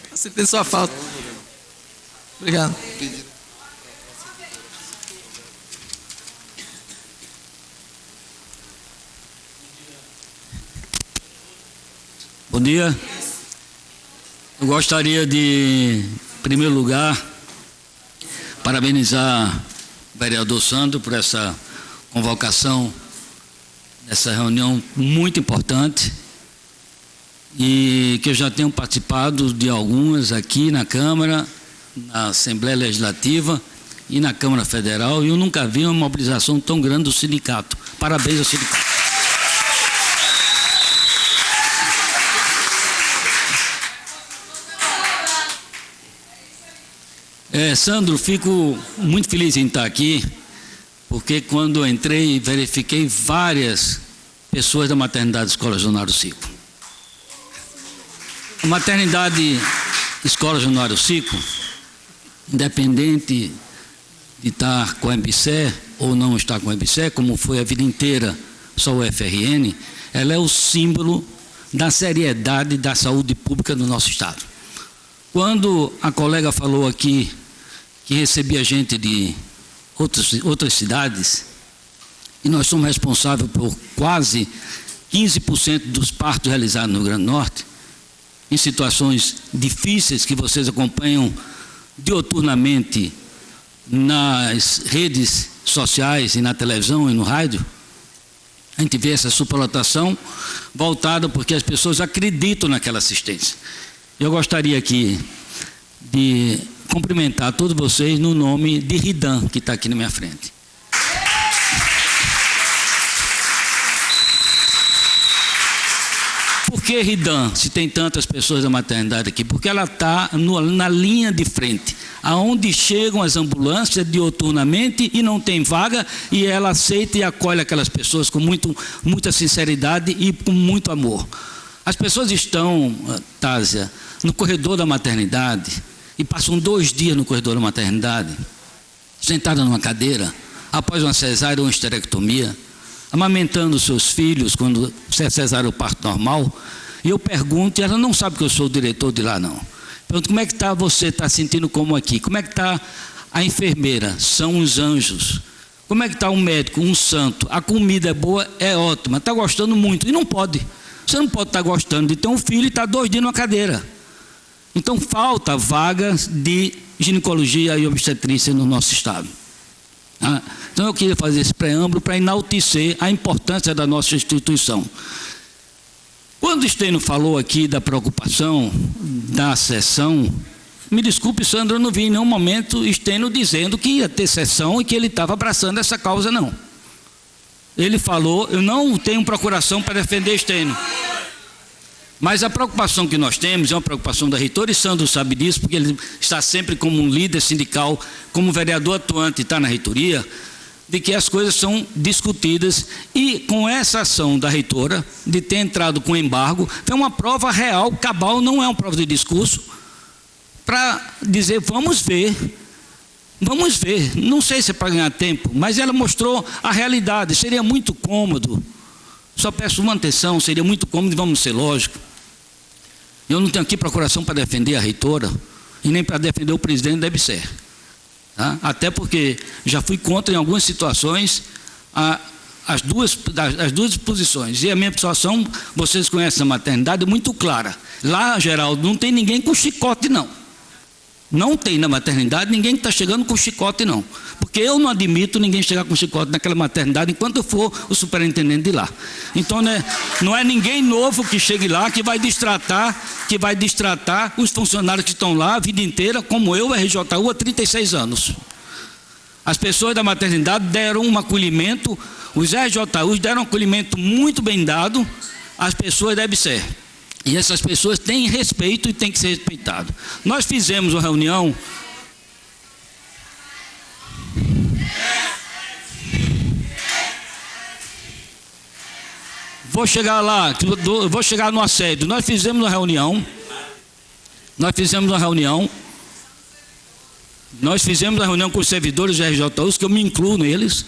Você tem sua falta. Obrigado. Bom dia. Eu gostaria de, em primeiro lugar, parabenizar o vereador Sandro por essa convocação, nessa reunião muito importante, e que eu já tenho participado de algumas aqui na Câmara, na Assembleia Legislativa e na Câmara Federal, e eu nunca vi uma mobilização tão grande do sindicato. Parabéns ao sindicato. Sandro, fico muito feliz em estar aqui, porque quando eu entrei, verifiquei várias pessoas da maternidade Escola Januário Cico. A maternidade Escola Januário Cico, independente de estar com a EBSER ou não estar com a EBSER, como foi a vida inteira só o FRN, ela é o símbolo da seriedade da saúde pública do nosso Estado. Quando a colega falou aqui que recebia gente de outras cidades, e nós somos responsáveis por quase 15% dos partos realizados no Rio Grande do Norte, em situações difíceis que vocês acompanham dioturnamente nas redes sociais e na televisão e no rádio, a gente vê essa superlotação voltada porque as pessoas acreditam naquela assistência. Eu gostaria aqui de cumprimentar todos vocês no nome de Ridan, que está aqui na minha frente. Por que Ridan, se tem tantas pessoas da maternidade aqui? Porque ela está na linha de frente, aonde chegam as ambulâncias dioturnamente e não tem vaga, e ela aceita e acolhe aquelas pessoas com muita sinceridade e com muito amor. As pessoas estão, Tásia, no corredor da maternidade, e passam 2 dias no corredor da maternidade, sentada numa cadeira, após uma cesárea ou uma esterectomia, amamentando seus filhos quando é cesárea ou parto normal, e eu pergunto, e ela não sabe que eu sou o diretor de lá, não. Pergunto, como é que está você, está sentindo como aqui? Como é que está a enfermeira? São uns anjos. Como é que está o médico? Um santo. A comida é boa? É ótima. Está gostando muito. E não pode. Você não pode estar gostando de ter um filho e estar 2 dias numa cadeira. Então, falta vagas de ginecologia e obstetrícia no nosso estado. Então, eu queria fazer esse preâmbulo para enaltecer a importância da nossa instituição. Quando o Stênio falou aqui da preocupação da sessão, me desculpe, Sandro, eu não vi em nenhum momento Stênio dizendo que ia ter sessão e que ele estava abraçando essa causa, não. Ele falou, eu não tenho procuração para defender Stênio. Mas a preocupação que nós temos é uma preocupação da reitora, e Sandro sabe disso, porque ele está sempre como um líder sindical, como vereador atuante, está na reitoria, de que as coisas são discutidas, e com essa ação da reitora de ter entrado com embargo, foi uma prova real, cabal, não é uma prova de discurso, para dizer, vamos ver, não sei se é para ganhar tempo, mas ela mostrou a realidade. Seria muito cômodo, só peço uma atenção, seria muito cômodo, e vamos ser lógicos, eu não tenho aqui procuração para defender a reitora, e nem para defender o presidente da EBSER, tá? Até porque já fui contra em algumas situações as duas posições, e a minha situação, vocês conhecem a maternidade, é muito clara. Lá, Geraldo, não tem ninguém com chicote, não tem na maternidade ninguém que está chegando com chicote, não, porque eu não admito ninguém chegar com chicote naquela maternidade enquanto eu for o superintendente de lá. Então, né, não é ninguém novo que chegue lá que vai distratar os funcionários que estão lá a vida inteira, como eu, RJU, há 36 anos. As pessoas da maternidade deram um acolhimento, os RJUs deram um acolhimento muito bem dado às pessoas da EBSER. E essas pessoas têm respeito e têm que ser respeitadas. Nós fizemos uma reunião. Vou chegar lá, vou chegar no assédio. Nós fizemos uma reunião com os servidores de RJUs, que eu me incluo neles,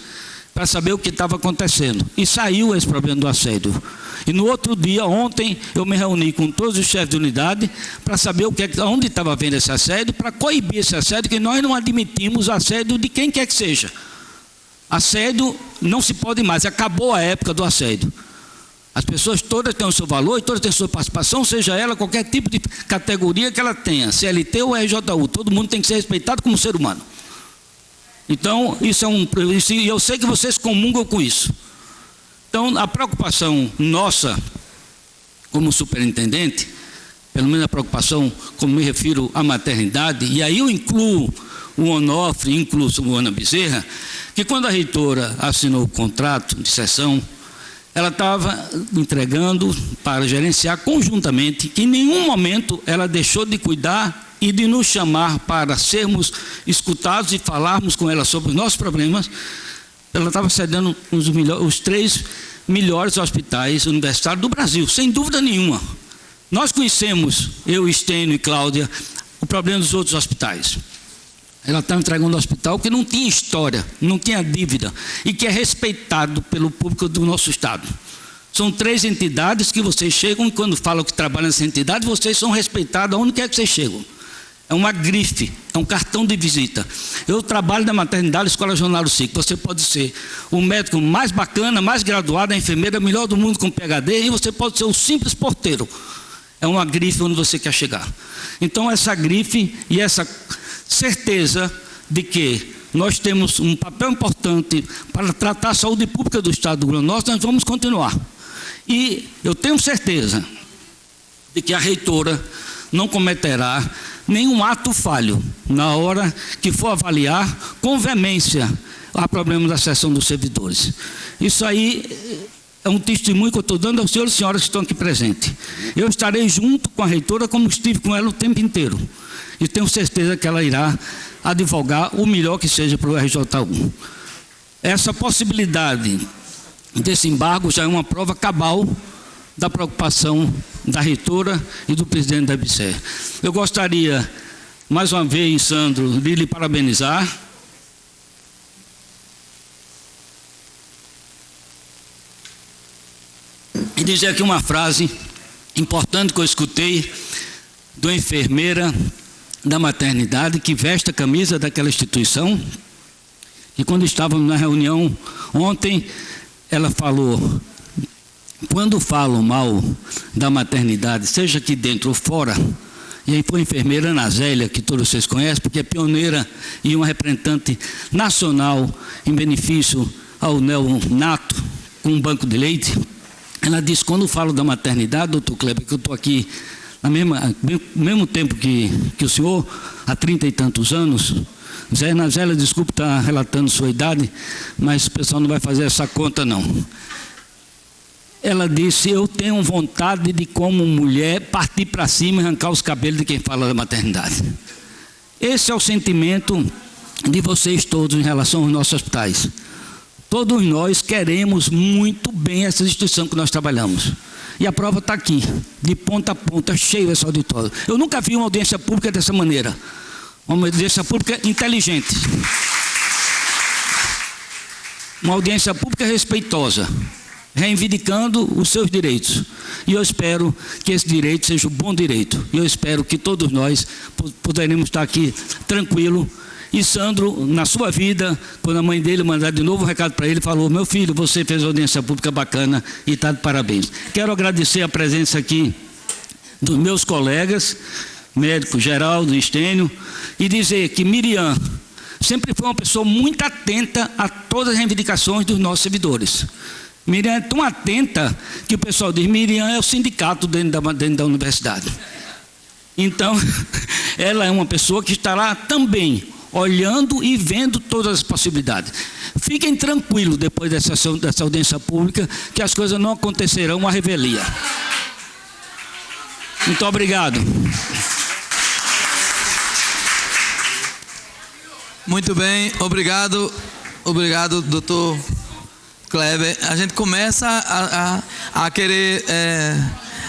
para saber o que estava acontecendo. E saiu esse problema do assédio. E no outro dia, ontem, eu me reuni com todos os chefes de unidade para saber onde estava havendo esse assédio, para coibir esse assédio, que nós não admitimos assédio de quem quer que seja. Assédio não se pode mais, acabou a época do assédio. As pessoas todas têm o seu valor e todas têm a sua participação, seja ela qualquer tipo de categoria que ela tenha, CLT ou RJU, todo mundo tem que ser respeitado como ser humano. Então, e eu sei que vocês comungam com isso. Então, a preocupação nossa, como superintendente, pelo menos a preocupação, como me refiro à maternidade, e aí eu incluo o Onofre, incluo o Ana Bezerra, que quando a reitora assinou o contrato de cessão, ela estava entregando para gerenciar conjuntamente, que em nenhum momento ela deixou de cuidar e de nos chamar para sermos escutados e falarmos com ela sobre os nossos problemas. Ela estava cedendo os 3 melhores hospitais universitários do Brasil, sem dúvida nenhuma. Nós conhecemos, eu, Estênio e Cláudia, o problema dos outros hospitais. Ela está entregando um hospital que não tinha história, não tinha dívida, e que é respeitado pelo público do nosso estado. São 3 entidades que vocês chegam, e quando falam que trabalham nessa entidade, vocês são respeitados aonde quer que vocês chegam. É uma grife, é um cartão de visita. Eu trabalho na maternidade Escola Jornal SIC. Você pode ser o médico mais bacana, mais graduado, a enfermeira melhor do mundo com PhD, e você pode ser o simples porteiro. É uma grife onde você quer chegar. Então, essa grife e essa certeza de que nós temos um papel importante para tratar a saúde pública do Estado do Rio Grande do Norte, nós vamos continuar. E eu tenho certeza de que a reitora não cometerá nenhum ato falho na hora que for avaliar com veemência o problema da cessão dos servidores. Isso aí é um testemunho que eu estou dando aos senhores e senhoras que estão aqui presentes. Eu estarei junto com a reitora, como estive com ela o tempo inteiro. E tenho certeza que ela irá advogar o melhor que seja para o RJU. Essa possibilidade desse embargo já é uma prova cabal da preocupação da reitora e do presidente da EBSER. Eu gostaria, mais uma vez, Sandro, de lhe parabenizar. E dizer aqui uma frase importante que eu escutei de uma enfermeira da maternidade que veste a camisa daquela instituição, e quando estávamos na reunião ontem, ela falou: quando falam mal da maternidade, seja aqui dentro ou fora, e aí foi a enfermeira Ana Zélia, que todos vocês conhecem, porque é pioneira e uma representante nacional em benefício ao neonato, com um banco de leite. Ela disse: quando falo da maternidade, doutor Kleber, que eu estou aqui no mesmo tempo que o senhor, há 30 e tantos anos. Zé Ana Zélia, desculpe estar relatando sua idade, mas o pessoal não vai fazer essa conta, não. Ela disse: eu tenho vontade de, como mulher, partir para cima e arrancar os cabelos de quem fala da maternidade. Esse é o sentimento de vocês todos em relação aos nossos hospitais. Todos nós queremos muito bem essa instituição que nós trabalhamos. E a prova está aqui, de ponta a ponta, cheio esse auditório. Eu nunca vi uma audiência pública dessa maneira. Uma audiência pública inteligente. Uma audiência pública respeitosa, reivindicando os seus direitos. E eu espero que esse direito seja um bom direito. E eu espero que todos nós poderemos estar aqui tranquilo. E Sandro, na sua vida, quando a mãe dele mandar de novo um recado para ele, falou: meu filho, você fez audiência pública bacana e está de parabéns. Quero agradecer a presença aqui dos meus colegas, médico Geraldo e Estênio, e dizer que Miriam sempre foi uma pessoa muito atenta a todas as reivindicações dos nossos servidores. Miriam é tão atenta que o pessoal diz: Miriam é o sindicato dentro da universidade. Então, ela é uma pessoa que estará também olhando e vendo todas as possibilidades. Fiquem tranquilos depois dessa audiência pública, que as coisas não acontecerão à revelia. Muito obrigado. Muito bem, obrigado, doutor Kleber. A gente começa a querer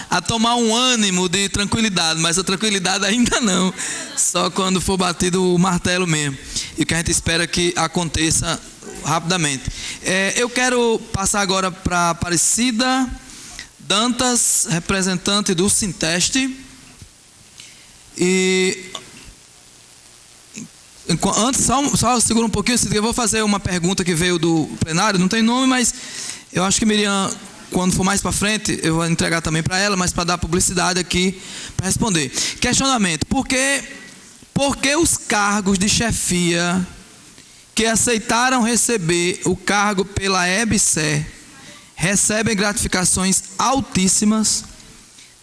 a tomar um ânimo de tranquilidade, mas a tranquilidade ainda não, só quando for batido o martelo mesmo, e que a gente espera que aconteça rapidamente. Eu quero passar agora para Aparecida Dantas, representante do Sinteste, e antes, só segura um pouquinho, eu vou fazer uma pergunta que veio do plenário, não tem nome, mas eu acho que Miriam, quando for mais para frente, eu vou entregar também para ela, mas para dar publicidade aqui, para responder. Questionamento: por que os cargos de chefia que aceitaram receber o cargo pela EBSER recebem gratificações altíssimas,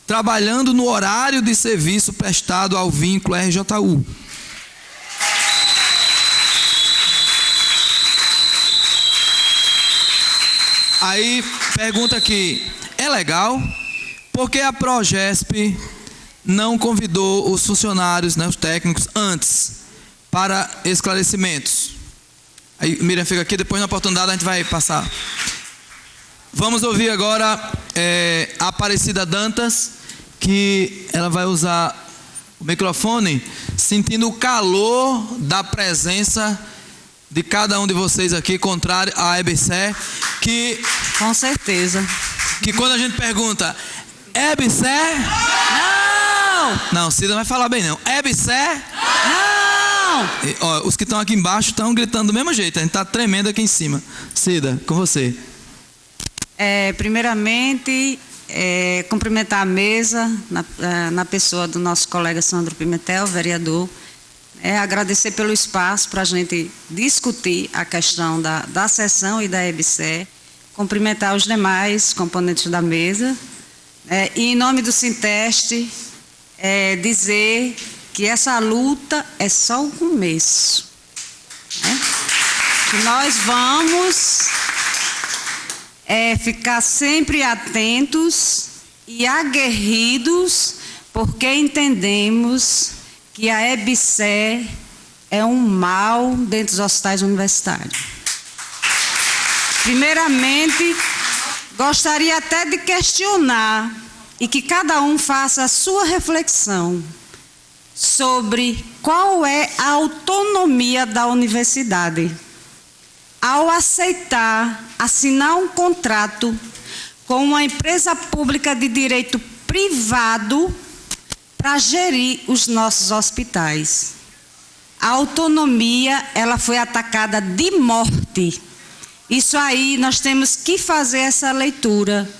trabalhando no horário de serviço prestado ao vínculo RJU? Aí, pergunta aqui: é legal? Por que a Progesp não convidou os funcionários, né, os técnicos, antes, para esclarecimentos? Aí, Miriam fica aqui, depois na oportunidade a gente vai passar. Vamos ouvir agora a Aparecida Dantas, que ela vai usar o microfone, sentindo o calor da presença de cada um de vocês aqui, contrário à EBSER, que... Com certeza. Que quando a gente pergunta: EBSER? Não! Não, Cida não vai falar bem não. EBSER? Não! E, ó, os que estão aqui embaixo estão gritando do mesmo jeito, a gente está tremendo aqui em cima. Cida, com você. Primeiramente, cumprimentar a mesa, na pessoa do nosso colega Sandro Pimentel, vereador. Agradecer pelo espaço para a gente discutir a questão da sessão e da EBSER, cumprimentar os demais componentes da mesa, e em nome do Sinteste, dizer que essa luta é só o começo, né? Que nós vamos ficar sempre atentos e aguerridos, porque entendemos que a EBSER é um mal dentro dos hospitais universitários. Primeiramente, gostaria até de questionar, e que cada um faça a sua reflexão, sobre qual é a autonomia da universidade ao aceitar assinar um contrato com uma empresa pública de direito privado para gerir os nossos hospitais. A autonomia, ela foi atacada de morte. Isso aí, nós temos que fazer essa leitura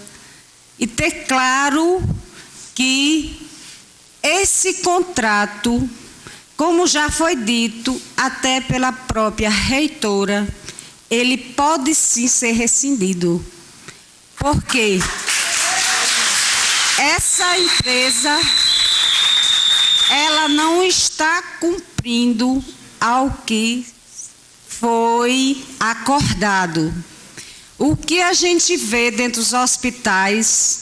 e ter claro que esse contrato, como já foi dito até pela própria reitora, ele pode sim ser rescindido. Porque essa empresa, ela não está cumprindo ao que foi acordado. O que a gente vê dentro dos hospitais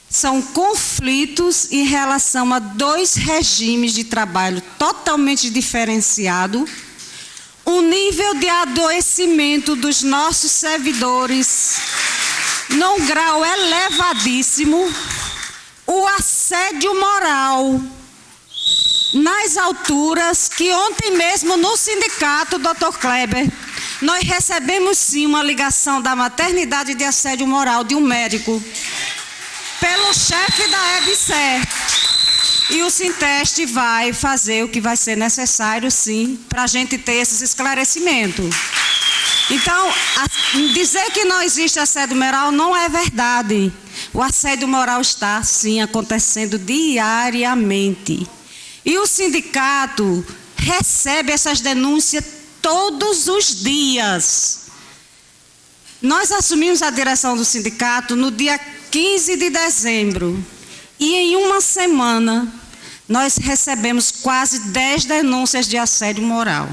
são conflitos em relação a dois regimes de trabalho totalmente diferenciados, o nível de adoecimento dos nossos servidores num grau elevadíssimo, o assédio moral nas alturas, que ontem mesmo no sindicato, Dr. Kleber, nós recebemos sim uma ligação da maternidade de assédio moral de um médico pelo chefe da EBSER. E o Sinteste vai fazer o que vai ser necessário, sim, para a gente ter esses esclarecimentos. Então, dizer que não existe assédio moral não é verdade. O assédio moral está, sim, acontecendo diariamente. E o sindicato recebe essas denúncias todos os dias. Nós assumimos a direção do sindicato no dia 15 de dezembro. E em uma semana, nós recebemos quase 10 denúncias de assédio moral.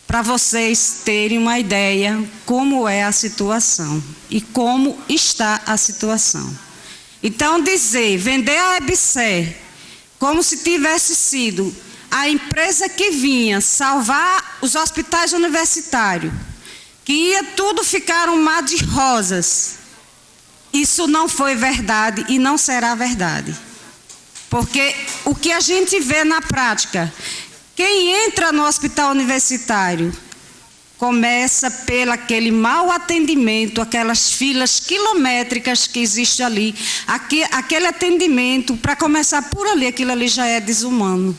Para vocês terem uma ideia como é a situação e como está a situação. Então, vender a EBSER como se tivesse sido a empresa que vinha salvar os hospitais universitários, que ia tudo ficar um mar de rosas, isso não foi verdade e não será verdade. Porque o que a gente vê na prática, quem entra no hospital universitário começa pelo aquele mau atendimento, aquelas filas quilométricas que existem ali. Aquele atendimento, para começar por ali, aquilo ali já é desumano.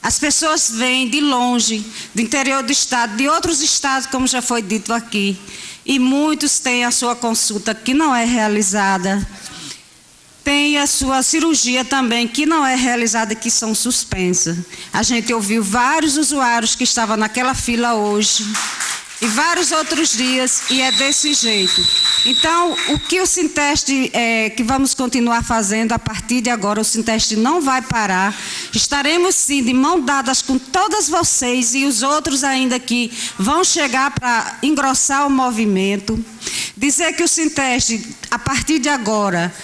As pessoas vêm de longe, do interior do estado, de outros estados, como já foi dito aqui. E muitos têm a sua consulta que não é realizada. Tem a sua cirurgia também que não é realizada, que são suspensas. A gente ouviu vários usuários que estavam naquela fila hoje e vários outros dias, e é desse jeito. Então, o que o Sinteste, que vamos continuar fazendo a partir de agora, o Sinteste não vai parar. Estaremos sim de mão dadas com todas vocês e os outros ainda que vão chegar para engrossar o movimento. Dizer que o Sinteste, a partir de agora,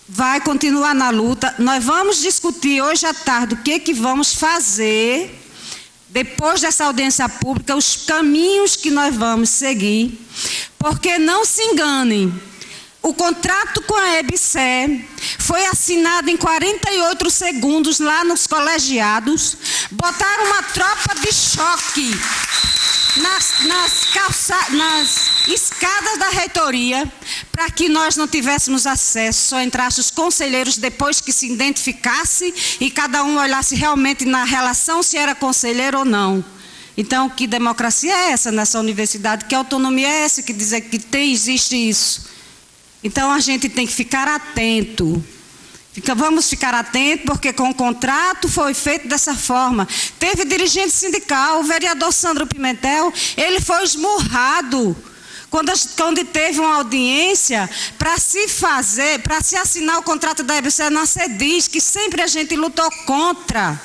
vai continuar na luta. Nós vamos discutir hoje à tarde o que vamos fazer depois dessa audiência pública, os caminhos que nós vamos seguir, porque não se enganem, o contrato com a EBSER foi assinado em 48 segundos lá nos colegiados, botaram uma tropa de choque nas escadas da reitoria, para que nós não tivéssemos acesso, só entrassem os conselheiros depois que se identificasse e cada um olhasse realmente na relação se era conselheiro ou não. Então, que democracia é essa nessa universidade? Que autonomia é essa que dizer que existe isso? Então, a gente tem que ficar atento. Vamos ficar atentos, porque com o contrato foi feito dessa forma. Teve dirigente sindical, o vereador Sandro Pimentel, ele foi esmurrado quando teve uma audiência para se assinar o contrato da EBSER na CEDIS, que sempre a gente lutou contra.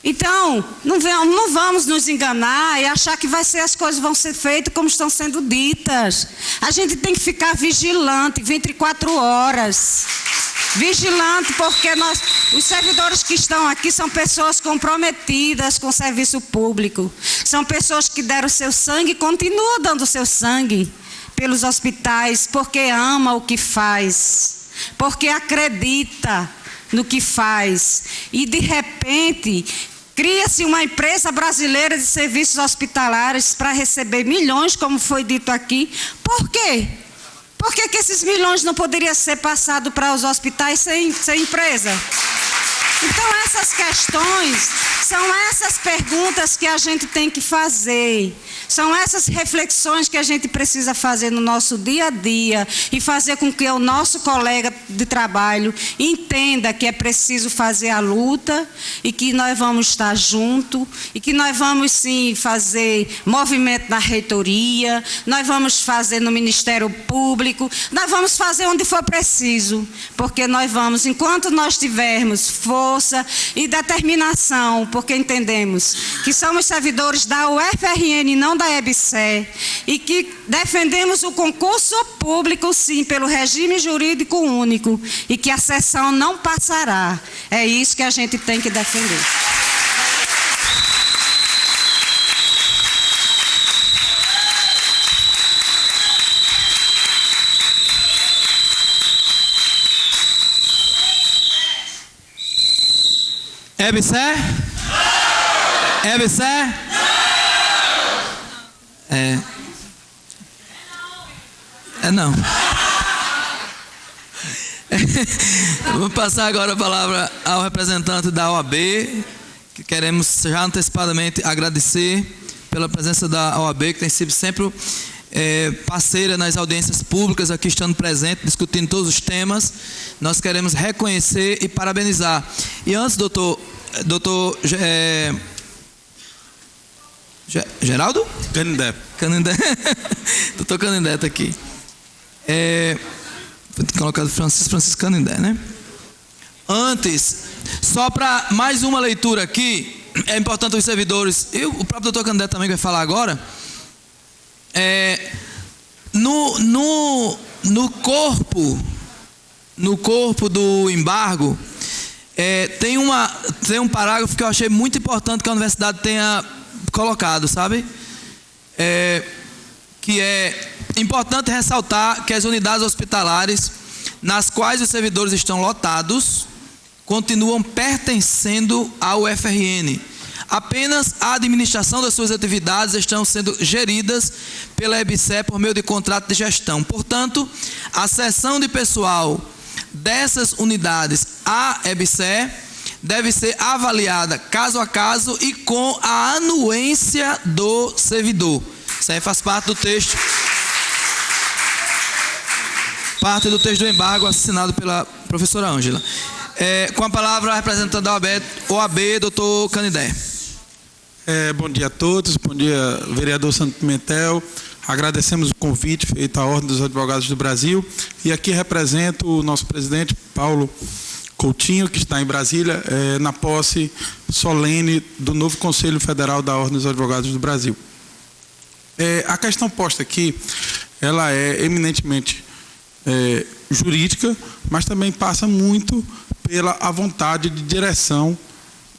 Então, não vamos nos enganar e achar que as coisas vão ser feitas como estão sendo ditas. A gente tem que ficar vigilante 24 horas. Vigilante, porque os servidores que estão aqui são pessoas comprometidas com o serviço público. São pessoas que deram seu sangue e continuam dando seu sangue pelos hospitais, porque ama o que faz, porque acredita no que faz. E, de repente, cria-se uma empresa brasileira de serviços hospitalares para receber milhões, como foi dito aqui. Por quê? Por que esses milhões não poderiam ser passados para os hospitais sem empresa? Então, essas questões, são essas perguntas que a gente tem que fazer. São essas reflexões que a gente precisa fazer no nosso dia a dia e fazer com que o nosso colega de trabalho entenda que é preciso fazer a luta e que nós vamos estar juntos e que nós vamos, sim, fazer movimento na reitoria, nós vamos fazer no Ministério Público, nós vamos fazer onde for preciso, porque nós vamos, enquanto nós tivermos força e determinação, porque entendemos que somos servidores da UFRN e não da EBSER, e que defendemos o concurso público, sim, pelo regime jurídico único, e que a sessão não passará. É isso que a gente tem que defender. EBSE? EBSE? Não. Vou passar agora a palavra ao representante da OAB, que queremos já antecipadamente agradecer pela presença da OAB, que tem sido sempre parceira nas audiências públicas, aqui estando presente, discutindo todos os temas. Nós queremos reconhecer e parabenizar. E antes, doutor Geraldo? Canindé. Doutor Canindé está aqui. Vou ter colocado Francisco Canindé, né? Antes, só para mais uma leitura aqui, é importante os servidores, e o próprio doutor Canindé também vai falar agora, no corpo do embargo, tem um parágrafo que eu achei muito importante que a universidade tenha colocado, sabe? Que é importante ressaltar que as unidades hospitalares nas quais os servidores estão lotados continuam pertencendo ao UFRN. Apenas a administração das suas atividades estão sendo geridas pela EBSE por meio de contrato de gestão. Portanto, a cessão de pessoal dessas unidades à EBSE deve ser avaliada caso a caso e com a anuência do servidor. Isso aí faz parte do texto. Parte do texto do embargo assinado pela professora Ângela. Com a palavra, a representante da OAB, doutor Canindé. Bom dia a todos, bom dia, vereador Santo Pimentel. Agradecemos o convite feito à Ordem dos Advogados do Brasil. E aqui represento o nosso presidente, Paulo Coutinho, que está em Brasília, na posse solene do novo Conselho Federal da Ordem dos Advogados do Brasil. A questão posta aqui, ela é eminentemente jurídica, mas também passa muito pela a vontade de direção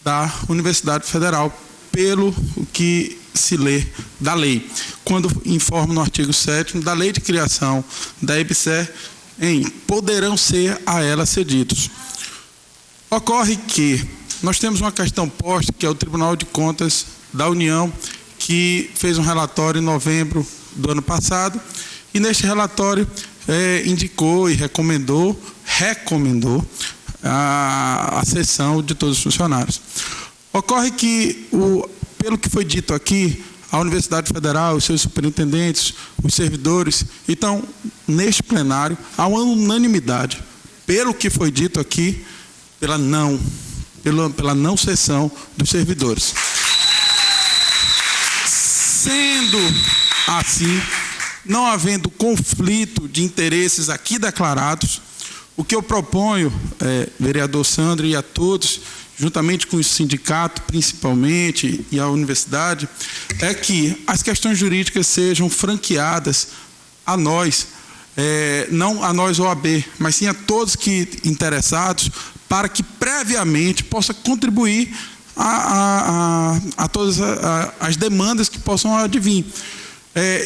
da Universidade Federal, pelo que se lê da lei. Quando informa no artigo 7º da Lei de Criação da EBSE, poderão ser a ela cedidos. Ocorre que nós temos uma questão posta, que é o Tribunal de Contas da União, que fez um relatório em novembro do ano passado, e neste relatório indicou e recomendou a cessão de todos os funcionários. Ocorre que, pelo que foi dito aqui, a Universidade Federal, os seus superintendentes, os servidores, então, neste plenário, há uma unanimidade, pelo que foi dito aqui, pela não cessão dos servidores. Sendo assim, não havendo conflito de interesses aqui declarados, o que eu proponho, vereador Sandro, e a todos, juntamente com o sindicato, principalmente, e a universidade, é que as questões jurídicas sejam franqueadas a nós, não a nós OAB, mas sim a todos que interessados, para que previamente possa contribuir a todas as demandas que possam advir.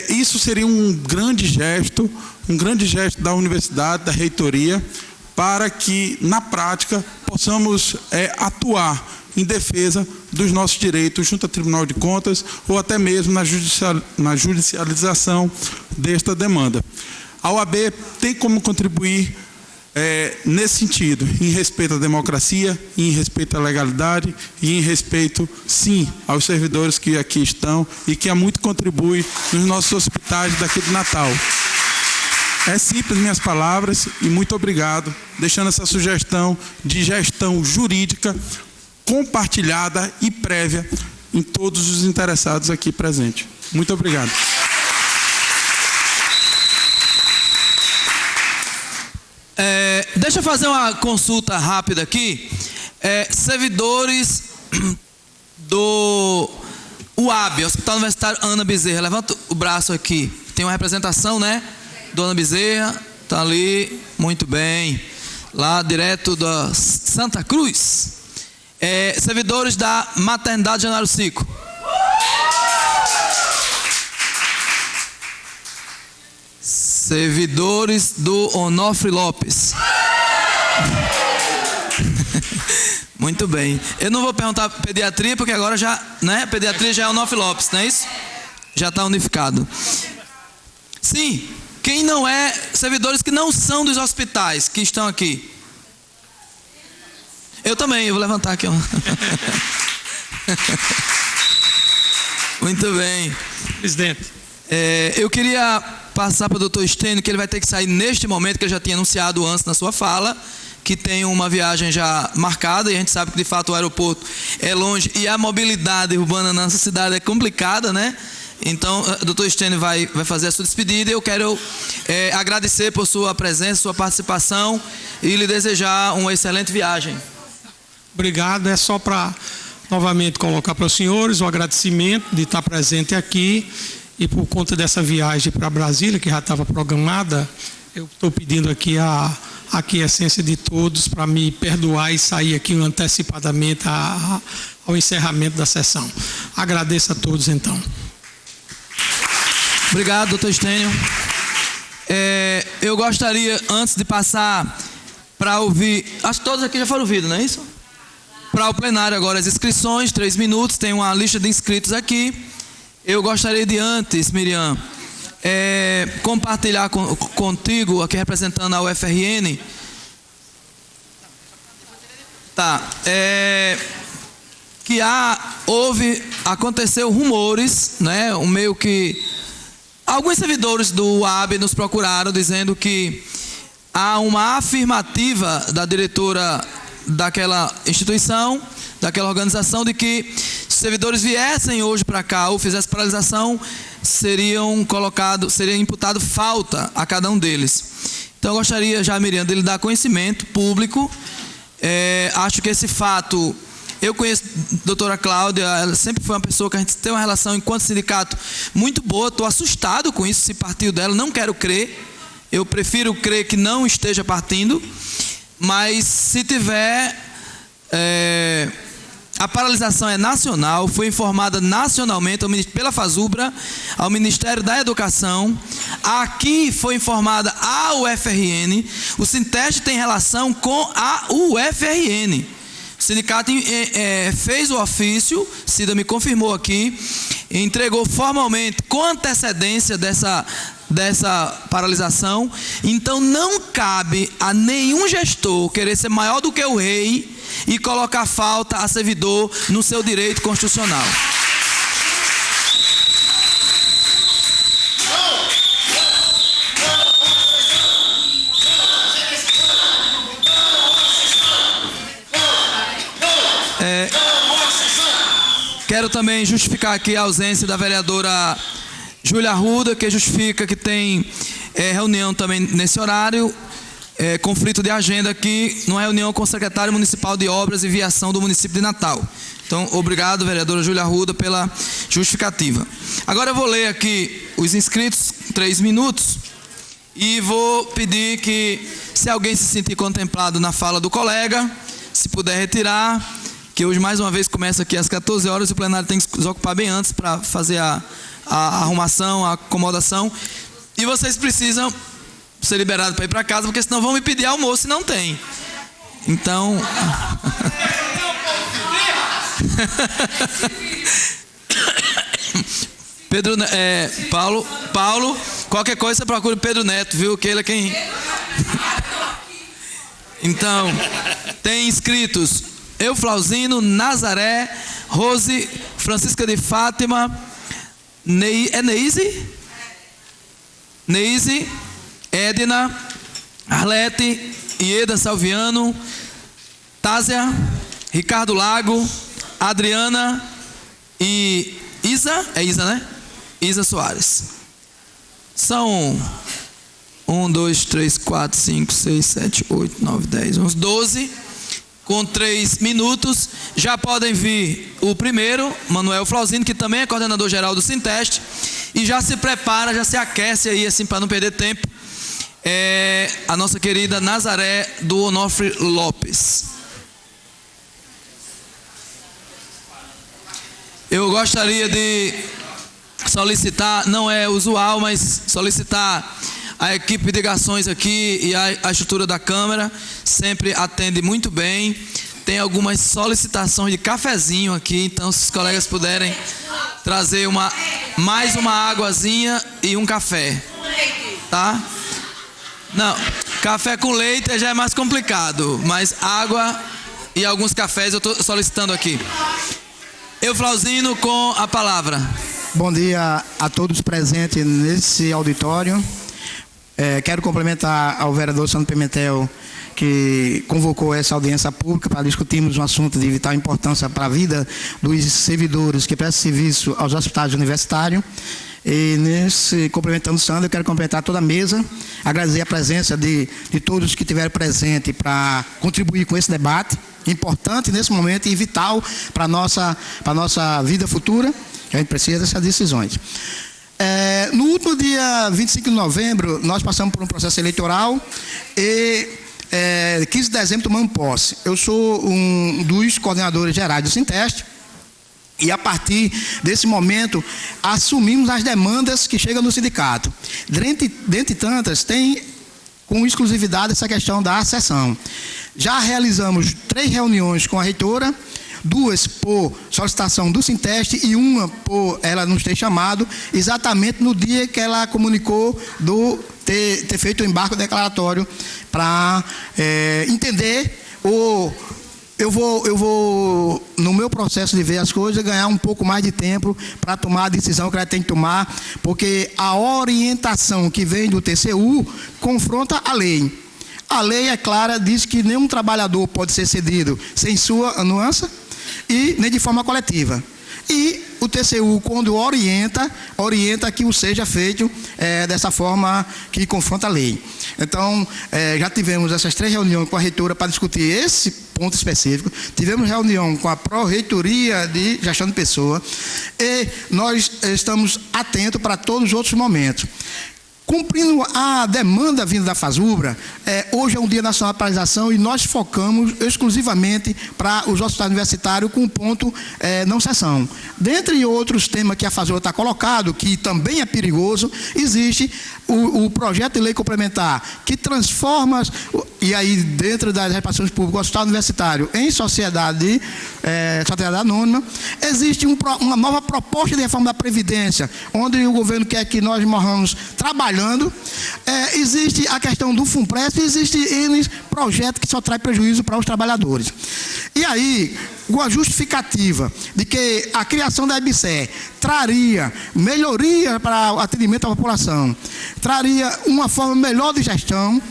Isso seria um grande gesto da universidade, da reitoria, para que, na prática, possamos atuar em defesa dos nossos direitos junto ao Tribunal de Contas ou até mesmo na judicialização desta demanda. A OAB tem como contribuir nesse sentido, em respeito à democracia, em respeito à legalidade e em respeito, sim, aos servidores que aqui estão e que há muito contribuem nos nossos hospitais daqui de Natal. É simples minhas palavras e muito obrigado, deixando essa sugestão de gestão jurídica compartilhada e prévia em todos os interessados aqui presentes. Muito obrigado. Deixa eu fazer uma consulta rápida aqui. Servidores do UAB, Hospital Universitário Ana Bezerra, levanta o braço aqui. Tem uma representação, né? Dona Bezerra, está ali, muito bem. Lá direto da Santa Cruz. Servidores da Maternidade Januário Cico. Servidores do Onofre Lopes. Muito bem. Eu não vou perguntar pediatria, porque agora já, né? Pediatria já é o Onofre Lopes, não é isso? Já está unificado. Sim. Quem não é, servidores que não são dos hospitais, que estão aqui. Eu também, eu vou levantar aqui. Muito bem. Presidente. Eu queria passar para o doutor Stênio, que ele vai ter que sair neste momento, que ele já tinha anunciado antes na sua fala, que tem uma viagem já marcada, e a gente sabe que de fato o aeroporto é longe, e a mobilidade urbana na nossa cidade é complicada, né? Então, o doutor Stênio vai fazer a sua despedida, e eu quero agradecer por sua presença, sua participação, e lhe desejar uma excelente viagem. Obrigado. É só para novamente colocar para os senhores o agradecimento de estar presente aqui, e por conta dessa viagem para Brasília, que já estava programada, eu estou pedindo aqui a aquiescência de todos para me perdoar e sair aqui antecipadamente ao encerramento da sessão. Agradeço a todos, então. Obrigado, doutor Stênio. Eu gostaria, antes de passar para ouvir... Acho que todos aqui já foram ouvidos, não é isso? Para o plenário agora, as inscrições, 3 minutos, tem uma lista de inscritos aqui. Eu gostaria de antes, Miriam, compartilhar contigo, aqui representando a UFRN. Tá. Que aconteceu rumores, né? Meio que alguns servidores do UAB nos procuraram dizendo que há uma afirmativa da diretora daquela instituição, daquela organização, de que se servidores viessem hoje para cá ou fizessem paralisação, seria imputado falta a cada um deles. Então eu gostaria já, Miriam, de lhe dar conhecimento público. Acho que esse fato, eu conheço a doutora Cláudia, ela sempre foi uma pessoa que a gente tem uma relação enquanto sindicato muito boa. Estou assustado com isso, se partiu dela, não quero crer, eu prefiro crer que não esteja partindo, mas se tiver, a paralisação é nacional, foi informada nacionalmente pela FASUBRA, ao Ministério da Educação, aqui foi informada a UFRN, o Sinteste tem relação com a UFRN. O sindicato fez o ofício, Cida me confirmou aqui, entregou formalmente com antecedência dessa paralisação. Então não cabe a nenhum gestor querer ser maior do que o rei e colocar falta a servidor no seu direito constitucional. Quero também justificar aqui a ausência da vereadora Júlia Arruda, que justifica que tem reunião também nesse horário, conflito de agenda aqui, numa reunião com o secretário municipal de Obras e Viação do município de Natal. Então, obrigado, vereadora Júlia Arruda, pela justificativa. Agora eu vou ler aqui os inscritos, 3 minutos, e vou pedir que, se alguém se sentir contemplado na fala do colega, se puder retirar, que hoje mais uma vez começa aqui às 14 horas e o plenário tem que se ocupar bem antes para fazer a arrumação, a acomodação, e vocês precisam ser liberados para ir para casa, porque senão vão me pedir almoço e não tem. Então... Paulo, qualquer coisa você procura o Pedro Neto, viu? Que ele é quem... Então, tem inscritos Euflauzino, Nazaré, Rose, Francisca de Fátima, Neise, Edna, Arlete, Ieda Salviano, Tásia, Ricardo Lago, Adriana e Isa, Isa, né? Isa Soares. São 1, 2, 3, 4, 5, 6, 7, 8, 9, 10, uns 12, com 3 minutos. Já podem vir o primeiro, Manuel Flauzino, que também é coordenador geral do Sinteste, e já se prepara, já se aquece aí, assim, para não perder tempo, a nossa querida Nazaré do Onofre Lopes. Eu gostaria de solicitar, não é usual, mas solicitar a equipe de ligações aqui e a estrutura da Câmara, sempre atende muito bem. tem algumas solicitações de cafezinho aqui, então se os colegas puderem trazer mais uma águazinha e um café. Tá? Não, café com leite já é mais complicado, mas água e alguns cafés eu estou solicitando aqui. Euflauzino com a palavra. Bom dia a todos presentes nesse auditório. Quero complementar ao vereador Sandro Pimentel, que convocou essa audiência pública para discutirmos um assunto de vital importância para a vida dos servidores que prestam serviço aos hospitais universitários. E complementando o Sandro, eu quero complementar toda a mesa, agradecer a presença de todos que estiveram presentes para contribuir com esse debate, importante nesse momento e vital para a nossa vida futura, que a gente precisa dessas decisões. No último dia 25 de novembro, nós passamos por um processo eleitoral e 15 de dezembro tomamos posse. Eu sou um dos coordenadores gerais do Sinteste e, a partir desse momento, assumimos as demandas que chegam no sindicato. Dentre tantas, tem com exclusividade essa questão da sessão. Já realizamos 3 reuniões com a reitora, 2 por solicitação do Sinteste e uma por ela nos ter chamado, exatamente no dia que ela comunicou ter feito o embarque declaratório para entender eu vou, no meu processo de ver as coisas, ganhar um pouco mais de tempo para tomar a decisão que ela tem que tomar, porque a orientação que vem do TCU confronta a lei. A lei é clara, diz que nenhum trabalhador pode ser cedido sem sua anuência e nem de forma coletiva. E o TCU, quando orienta que o seja feito dessa forma que confronta a lei. Então, já tivemos essas 3 reuniões com a reitora para discutir esse ponto específico. Tivemos reunião com a Pró-Reitoria de Gestão de Pessoa e nós estamos atentos para todos os outros momentos. Cumprindo a demanda vinda da FASUBRA, hoje é um dia nacional de paralisação e nós focamos exclusivamente para os hospitais universitários com ponto não sessão. Dentre outros temas que a FASUBRA está colocado, que também é perigoso, existe o projeto de lei complementar que transforma, e aí dentro das repartições públicas, o hospital universitário em sociedade anônima. Existe uma nova proposta de reforma da Previdência, onde o governo quer que nós morramos trabalhando. Existe a questão do FUNPRES, existe N projetos que só traz prejuízo para os trabalhadores. E aí, com a justificativa de que a criação da EBSER traria melhoria para o atendimento à população, traria uma forma melhor de gestão,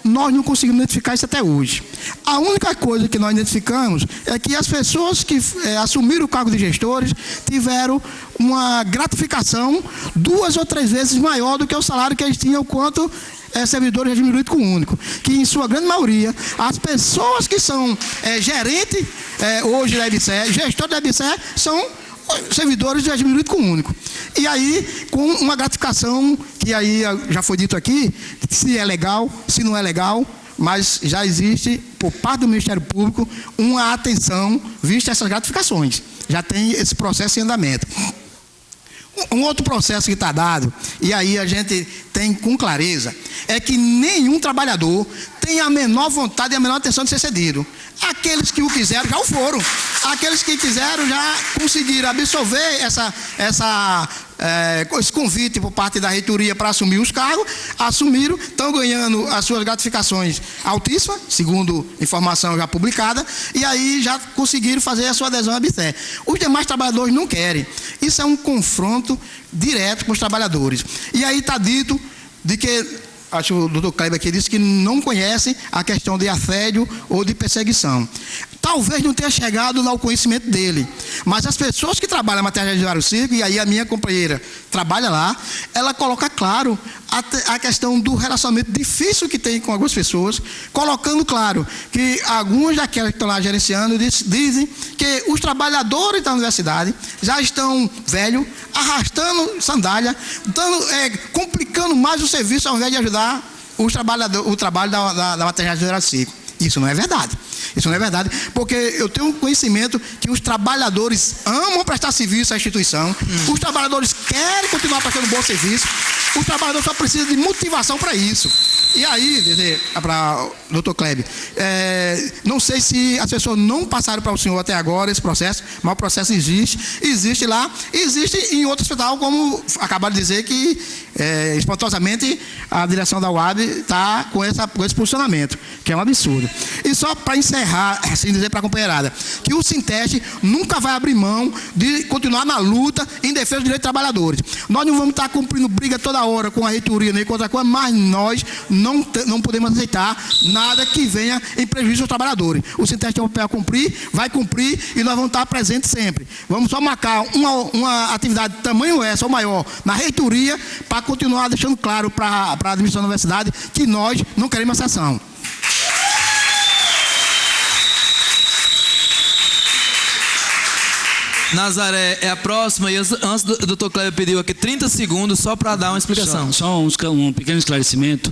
nós não conseguimos identificar isso até hoje. A única coisa que nós identificamos é que as pessoas que assumiram o cargo de gestores tiveram uma gratificação 2 ou 3 vezes maior do que o salário que eles tinham quanto servidores de regime jurídico único. Que, em sua grande maioria, as pessoas que são gerentes hoje da EBSER, gestores da EBSER, são servidores de regime jurídico único. E aí, com uma gratificação, que aí já foi dito aqui, se é legal, se não é legal, mas já existe, por parte do Ministério Público, uma atenção vista essas gratificações. Já tem esse processo em andamento. Um outro processo que está dado, e aí a gente tem com clareza, é que nenhum trabalhador tem a menor vontade e a menor atenção de ser cedido. Aqueles que o quiseram já o foram. Aqueles que quiseram já conseguiram absorver esse convite por parte da reitoria para assumir os cargos, assumiram, estão ganhando as suas gratificações altíssimas, segundo informação já publicada, e aí já conseguiram fazer a sua adesão à EBSER. Os demais trabalhadores não querem. Isso é um confronto direto com os trabalhadores. E aí está dito de que, acho que o doutor Kleber aqui disse que não conhece a questão de assédio ou de perseguição. Talvez não tenha chegado ao conhecimento dele, mas as pessoas que trabalham na maternidade de Vários Círculos, e aí a minha companheira trabalha lá, ela coloca claro a questão do relacionamento difícil que tem com algumas pessoas, colocando claro que algumas daquelas que estão lá gerenciando dizem que os trabalhadores da universidade já estão velhos, arrastando sandália, complicando mais o serviço ao invés de ajudar o trabalho da maternidade de Vários Círculos. Isso não é verdade. Isso não é verdade, porque eu tenho conhecimento que os trabalhadores amam prestar serviço à instituição, os trabalhadores querem continuar prestando bom serviço, os trabalhadores só precisam de motivação para isso. E aí, dizer para o doutor Kleber, não sei se as pessoas não passaram para o senhor até agora esse processo, mas o processo existe lá, existe em outro hospital, como acabaram de dizer que, espantosamente, a direção da UAB está com esse posicionamento, que é um absurdo. E só para encerrar, assim dizer para a companheirada, que o Sinteste nunca vai abrir mão de continuar na luta em defesa dos direitos dos trabalhadores. Nós não vamos estar cumprindo briga toda hora com a reitoria nem com outra coisa, mas nós não podemos aceitar nada que venha em prejuízo aos trabalhadores. O Sinteste tem um papel a cumprir, vai cumprir e nós vamos estar presentes sempre. Vamos só marcar uma atividade de tamanho essa ou maior na reitoria para continuar deixando claro para a administração da universidade que nós não queremos a sessão. Nazaré é a próxima, e antes do doutor Kleber pediu aqui 30 segundos só para dar uma explicação. Só um pequeno esclarecimento.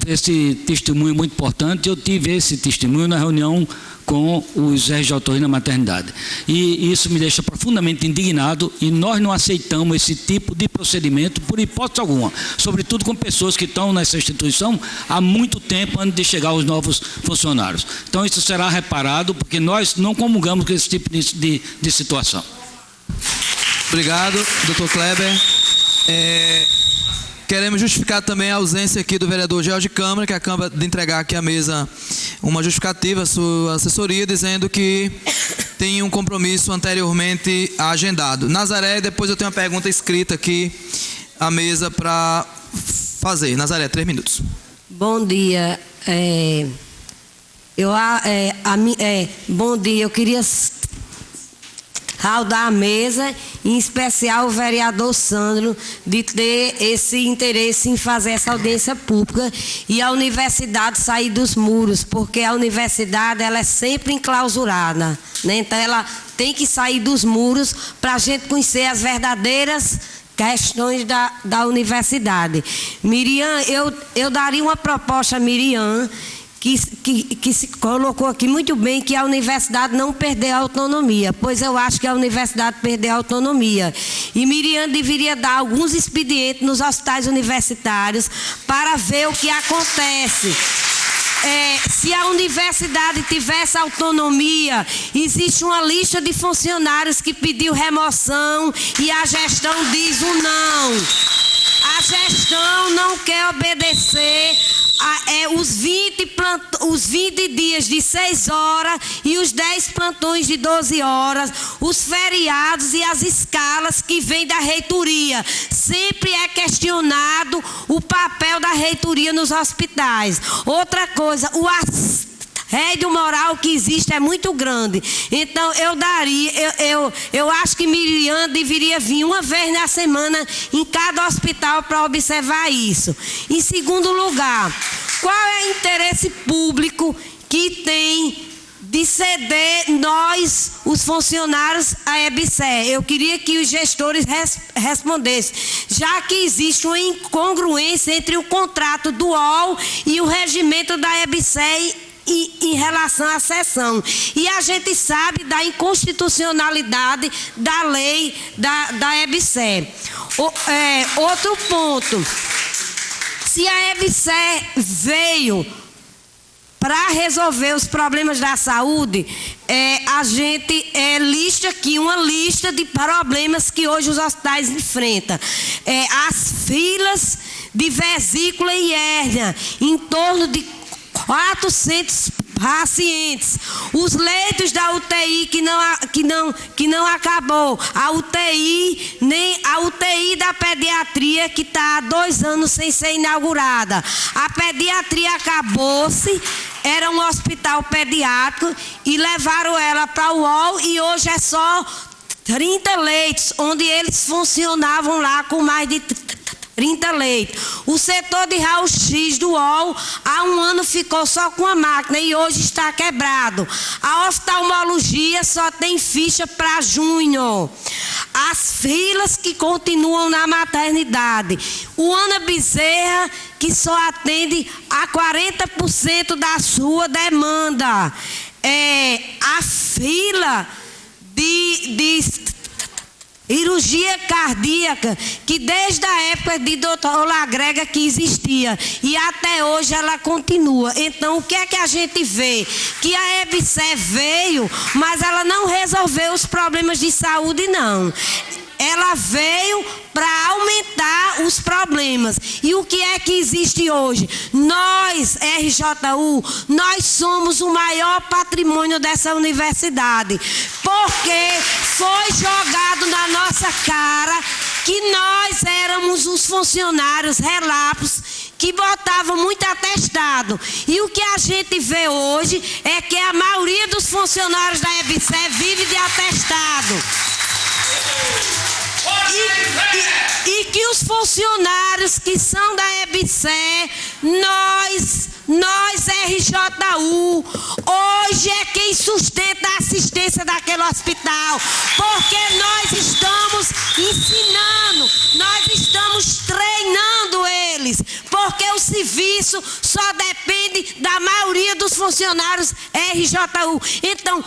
Esse testemunho é muito importante. Eu tive esse testemunho na reunião com os RJ na maternidade. E isso me deixa profundamente indignado, e nós não aceitamos esse tipo de procedimento por hipótese alguma, sobretudo com pessoas que estão nessa instituição há muito tempo antes de chegar os novos funcionários. Então isso será reparado, porque nós não comungamos com esse tipo de situação. Obrigado, doutor Kleber. Queremos justificar também a ausência aqui do vereador George Câmara, que acaba de entregar aqui à mesa uma justificativa à sua assessoria, dizendo que tem um compromisso anteriormente agendado. Nazaré, depois eu tenho uma pergunta escrita aqui à mesa para fazer. Nazaré, 3 minutos. Bom dia. Bom dia, eu queria saudar a mesa, em especial o vereador Sandro, de ter esse interesse em fazer essa audiência pública e a universidade sair dos muros, porque a universidade ela é sempre enclausurada, né? Então ela tem que sair dos muros para a gente conhecer as verdadeiras questões da universidade. Miriam, eu daria uma proposta a Miriam, que se colocou aqui muito bem, que a universidade não perdeu a autonomia, pois eu acho que a universidade perdeu a autonomia. E Miriam deveria dar alguns expedientes nos hospitais universitários para ver o que acontece. Se a universidade tivesse autonomia, existe uma lista de funcionários que pediu remoção e a gestão diz o não. A gestão não quer obedecer os 20 dias de 6 horas e os 10 plantões de 12 horas, os feriados e as escalas que vêm da reitoria. Sempre é questionado o papel da reitoria nos hospitais. Outra coisa, o assédio moral que existe é muito grande. Então eu acho que Miriam deveria vir uma vez na semana em cada hospital para observar isso. Em segundo lugar, qual é o interesse público que tem de ceder nós, os funcionários, à EBSER? Eu queria que os gestores respondessem, já que existe uma incongruência entre o contrato do UOL e o regimento da EBSER em relação à sessão. E a gente sabe da inconstitucionalidade da lei da EBSER. Outro ponto, se a EBSER veio para resolver os problemas da saúde, a gente lista aqui uma lista de problemas que hoje os hospitais enfrentam. As filas de vesícula e hérnia, em torno de 400 pacientes, os leitos da UTI que não acabou, a UTI, nem a UTI da pediatria que está há 2 anos sem ser inaugurada. A pediatria acabou-se, era um hospital pediátrico e levaram ela para o UOL e hoje é só 30 leitos, onde eles funcionavam lá com mais de 30 leitos. O setor de raio-x do UOL há 1 ano ficou só com a máquina e hoje está quebrado. A oftalmologia só tem ficha para junho. As filas que continuam na maternidade. O Ana Bezerra, que só atende a 40% da sua demanda. A fila de cirurgia cardíaca, que desde a época de Dr. Lagrega que existia, e até hoje ela continua. Então, o que é que a gente vê? Que a EBSER veio, mas ela não resolveu os problemas de saúde, não. Ela veio para aumentar os problemas. E o que é que existe hoje? Nós, RJU, nós somos o maior patrimônio dessa universidade. Porque foi jogado na nossa cara que nós éramos os funcionários relapsos que botavam muito atestado. E o que a gente vê hoje é que a maioria dos funcionários da EBSER vive de atestado. E que os funcionários que são da EBSER, nós RJU, hoje é quem sustenta a assistência daquele hospital, porque nós estamos ensinando, nós estamos treinando eles, porque o serviço só depende da maioria dos funcionários RJU. Então,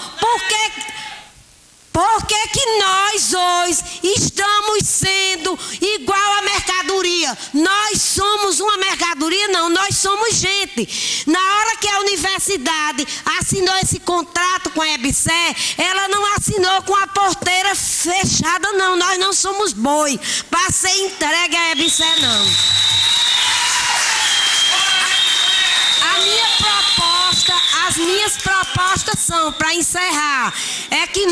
por que nós hoje estamos sendo igual à mercadoria? Nós somos uma mercadoria? Não, nós somos gente. Na hora que a universidade assinou esse contrato com a EBSER, ela não assinou com a porteira fechada, não. Nós não somos boi para ser entregue à EBSER, não. As minhas propostas são, para encerrar, é que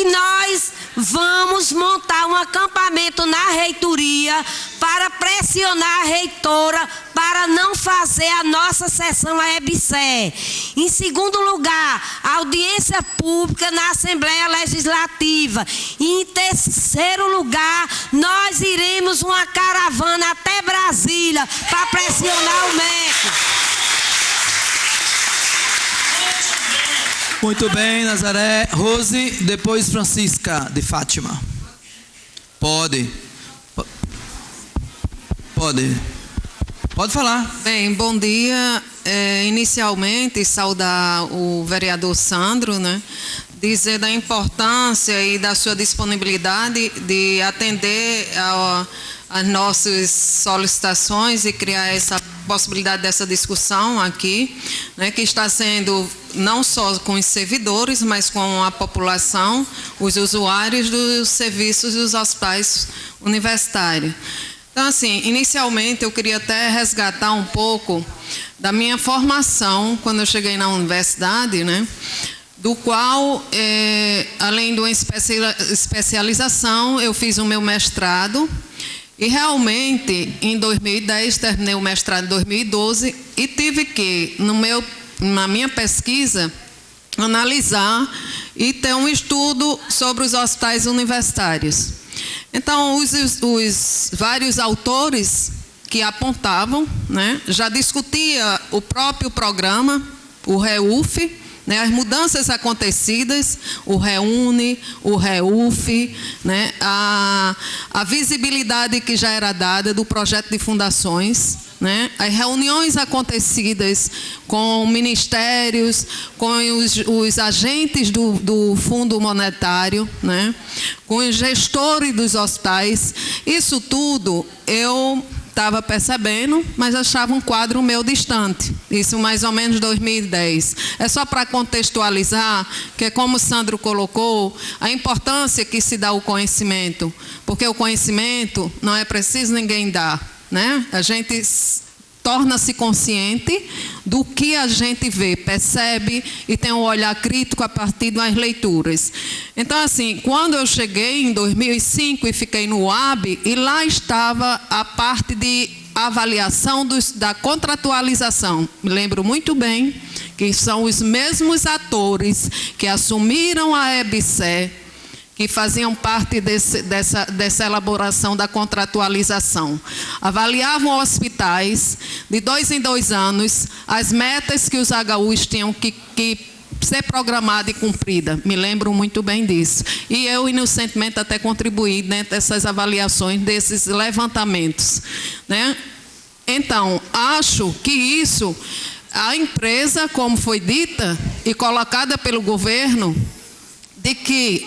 nós vamos montar um acampamento na reitoria para pressionar a reitora para não fazer a nossa sessão à EBSER. Em segundo lugar, audiência pública na Assembleia Legislativa. E em terceiro lugar, nós iremos uma caravana até Brasília para pressionar o MEC. Muito bem, Nazaré. Rose, depois Francisca de Fátima. Pode falar. Bem, bom dia. Inicialmente, saudar o vereador Sandro, né? Dizer da importância e da sua disponibilidade de atender as nossas solicitações e criar essa possibilidade dessa discussão aqui, né, que está sendo não só com os servidores, mas com a população, os usuários dos serviços dos hospitais universitários. Então, assim, inicialmente eu queria até resgatar um pouco da minha formação quando eu cheguei na universidade, né, do qual, além de uma especialização, eu fiz o meu mestrado. E realmente, em 2010, terminei o mestrado em 2012 e tive que, na minha pesquisa, analisar e ter um estudo sobre os hospitais universitários. Então, os vários autores que apontavam, né, já discutia o próprio programa, o REUF, né, as mudanças acontecidas, o REUNE, o REUF, né, a visibilidade que já era dada do projeto de fundações, né, as reuniões acontecidas com ministérios, com os agentes do Fundo Monetário, né, com os gestores dos hospitais. Isso tudo eu estava percebendo, mas achava um quadro meio distante. Isso mais ou menos 2010. É só para contextualizar, que é como o Sandro colocou, a importância que se dá ao conhecimento, porque o conhecimento não é preciso ninguém dar, né? A gente torna-se consciente do que a gente vê, percebe e tem um olhar crítico a partir das leituras. Então, assim, quando eu cheguei em 2005 e fiquei no UAB, e lá estava a parte de avaliação da contratualização. Me lembro muito bem que são os mesmos atores que assumiram a EBSER, que faziam parte dessa elaboração da contratualização. Avaliavam hospitais, de 2 em 2 anos, as metas que os HUs tinham que ser programada e cumprida. Me lembro muito bem disso. E eu, inocentemente, até contribuí dentro dessas avaliações, desses levantamentos, né? Então, acho que isso, a empresa, como foi dita e colocada pelo governo, de que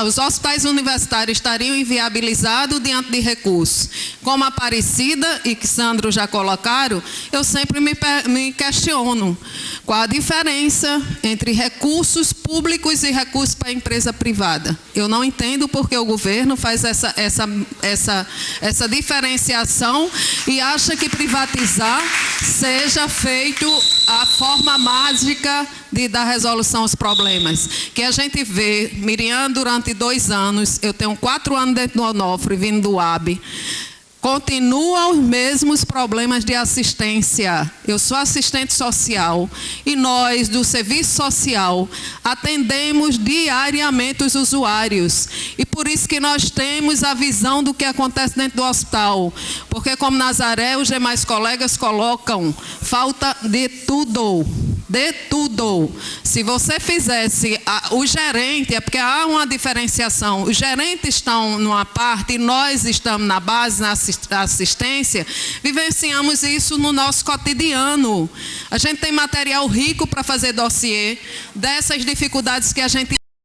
os hospitais universitários estariam inviabilizados diante de recursos, como a Aparecida e que Sandro já colocaram, eu sempre me questiono qual a diferença entre recursos públicos e recursos para a empresa privada. Eu não entendo porque o governo faz essa diferenciação e acha que privatizar seja feito a forma mágica de dar resolução aos problemas. Que a gente vê, Miriam, durante 2 anos, eu tenho 4 anos dentro do Onofre, vindo do AB, continuam os mesmos problemas de assistência. Eu sou assistente social e nós, do serviço social, atendemos diariamente os usuários. E por isso que nós temos a visão do que acontece dentro do hospital. Porque, como Nazaré, os demais colegas colocam, falta de tudo. De tudo. Se você fizesse o gerente, é porque há uma diferenciação, os gerentes estão numa parte e nós estamos na base, na assistência, vivenciamos isso no nosso cotidiano. A gente tem material rico para fazer dossiê dessas dificuldades que a gente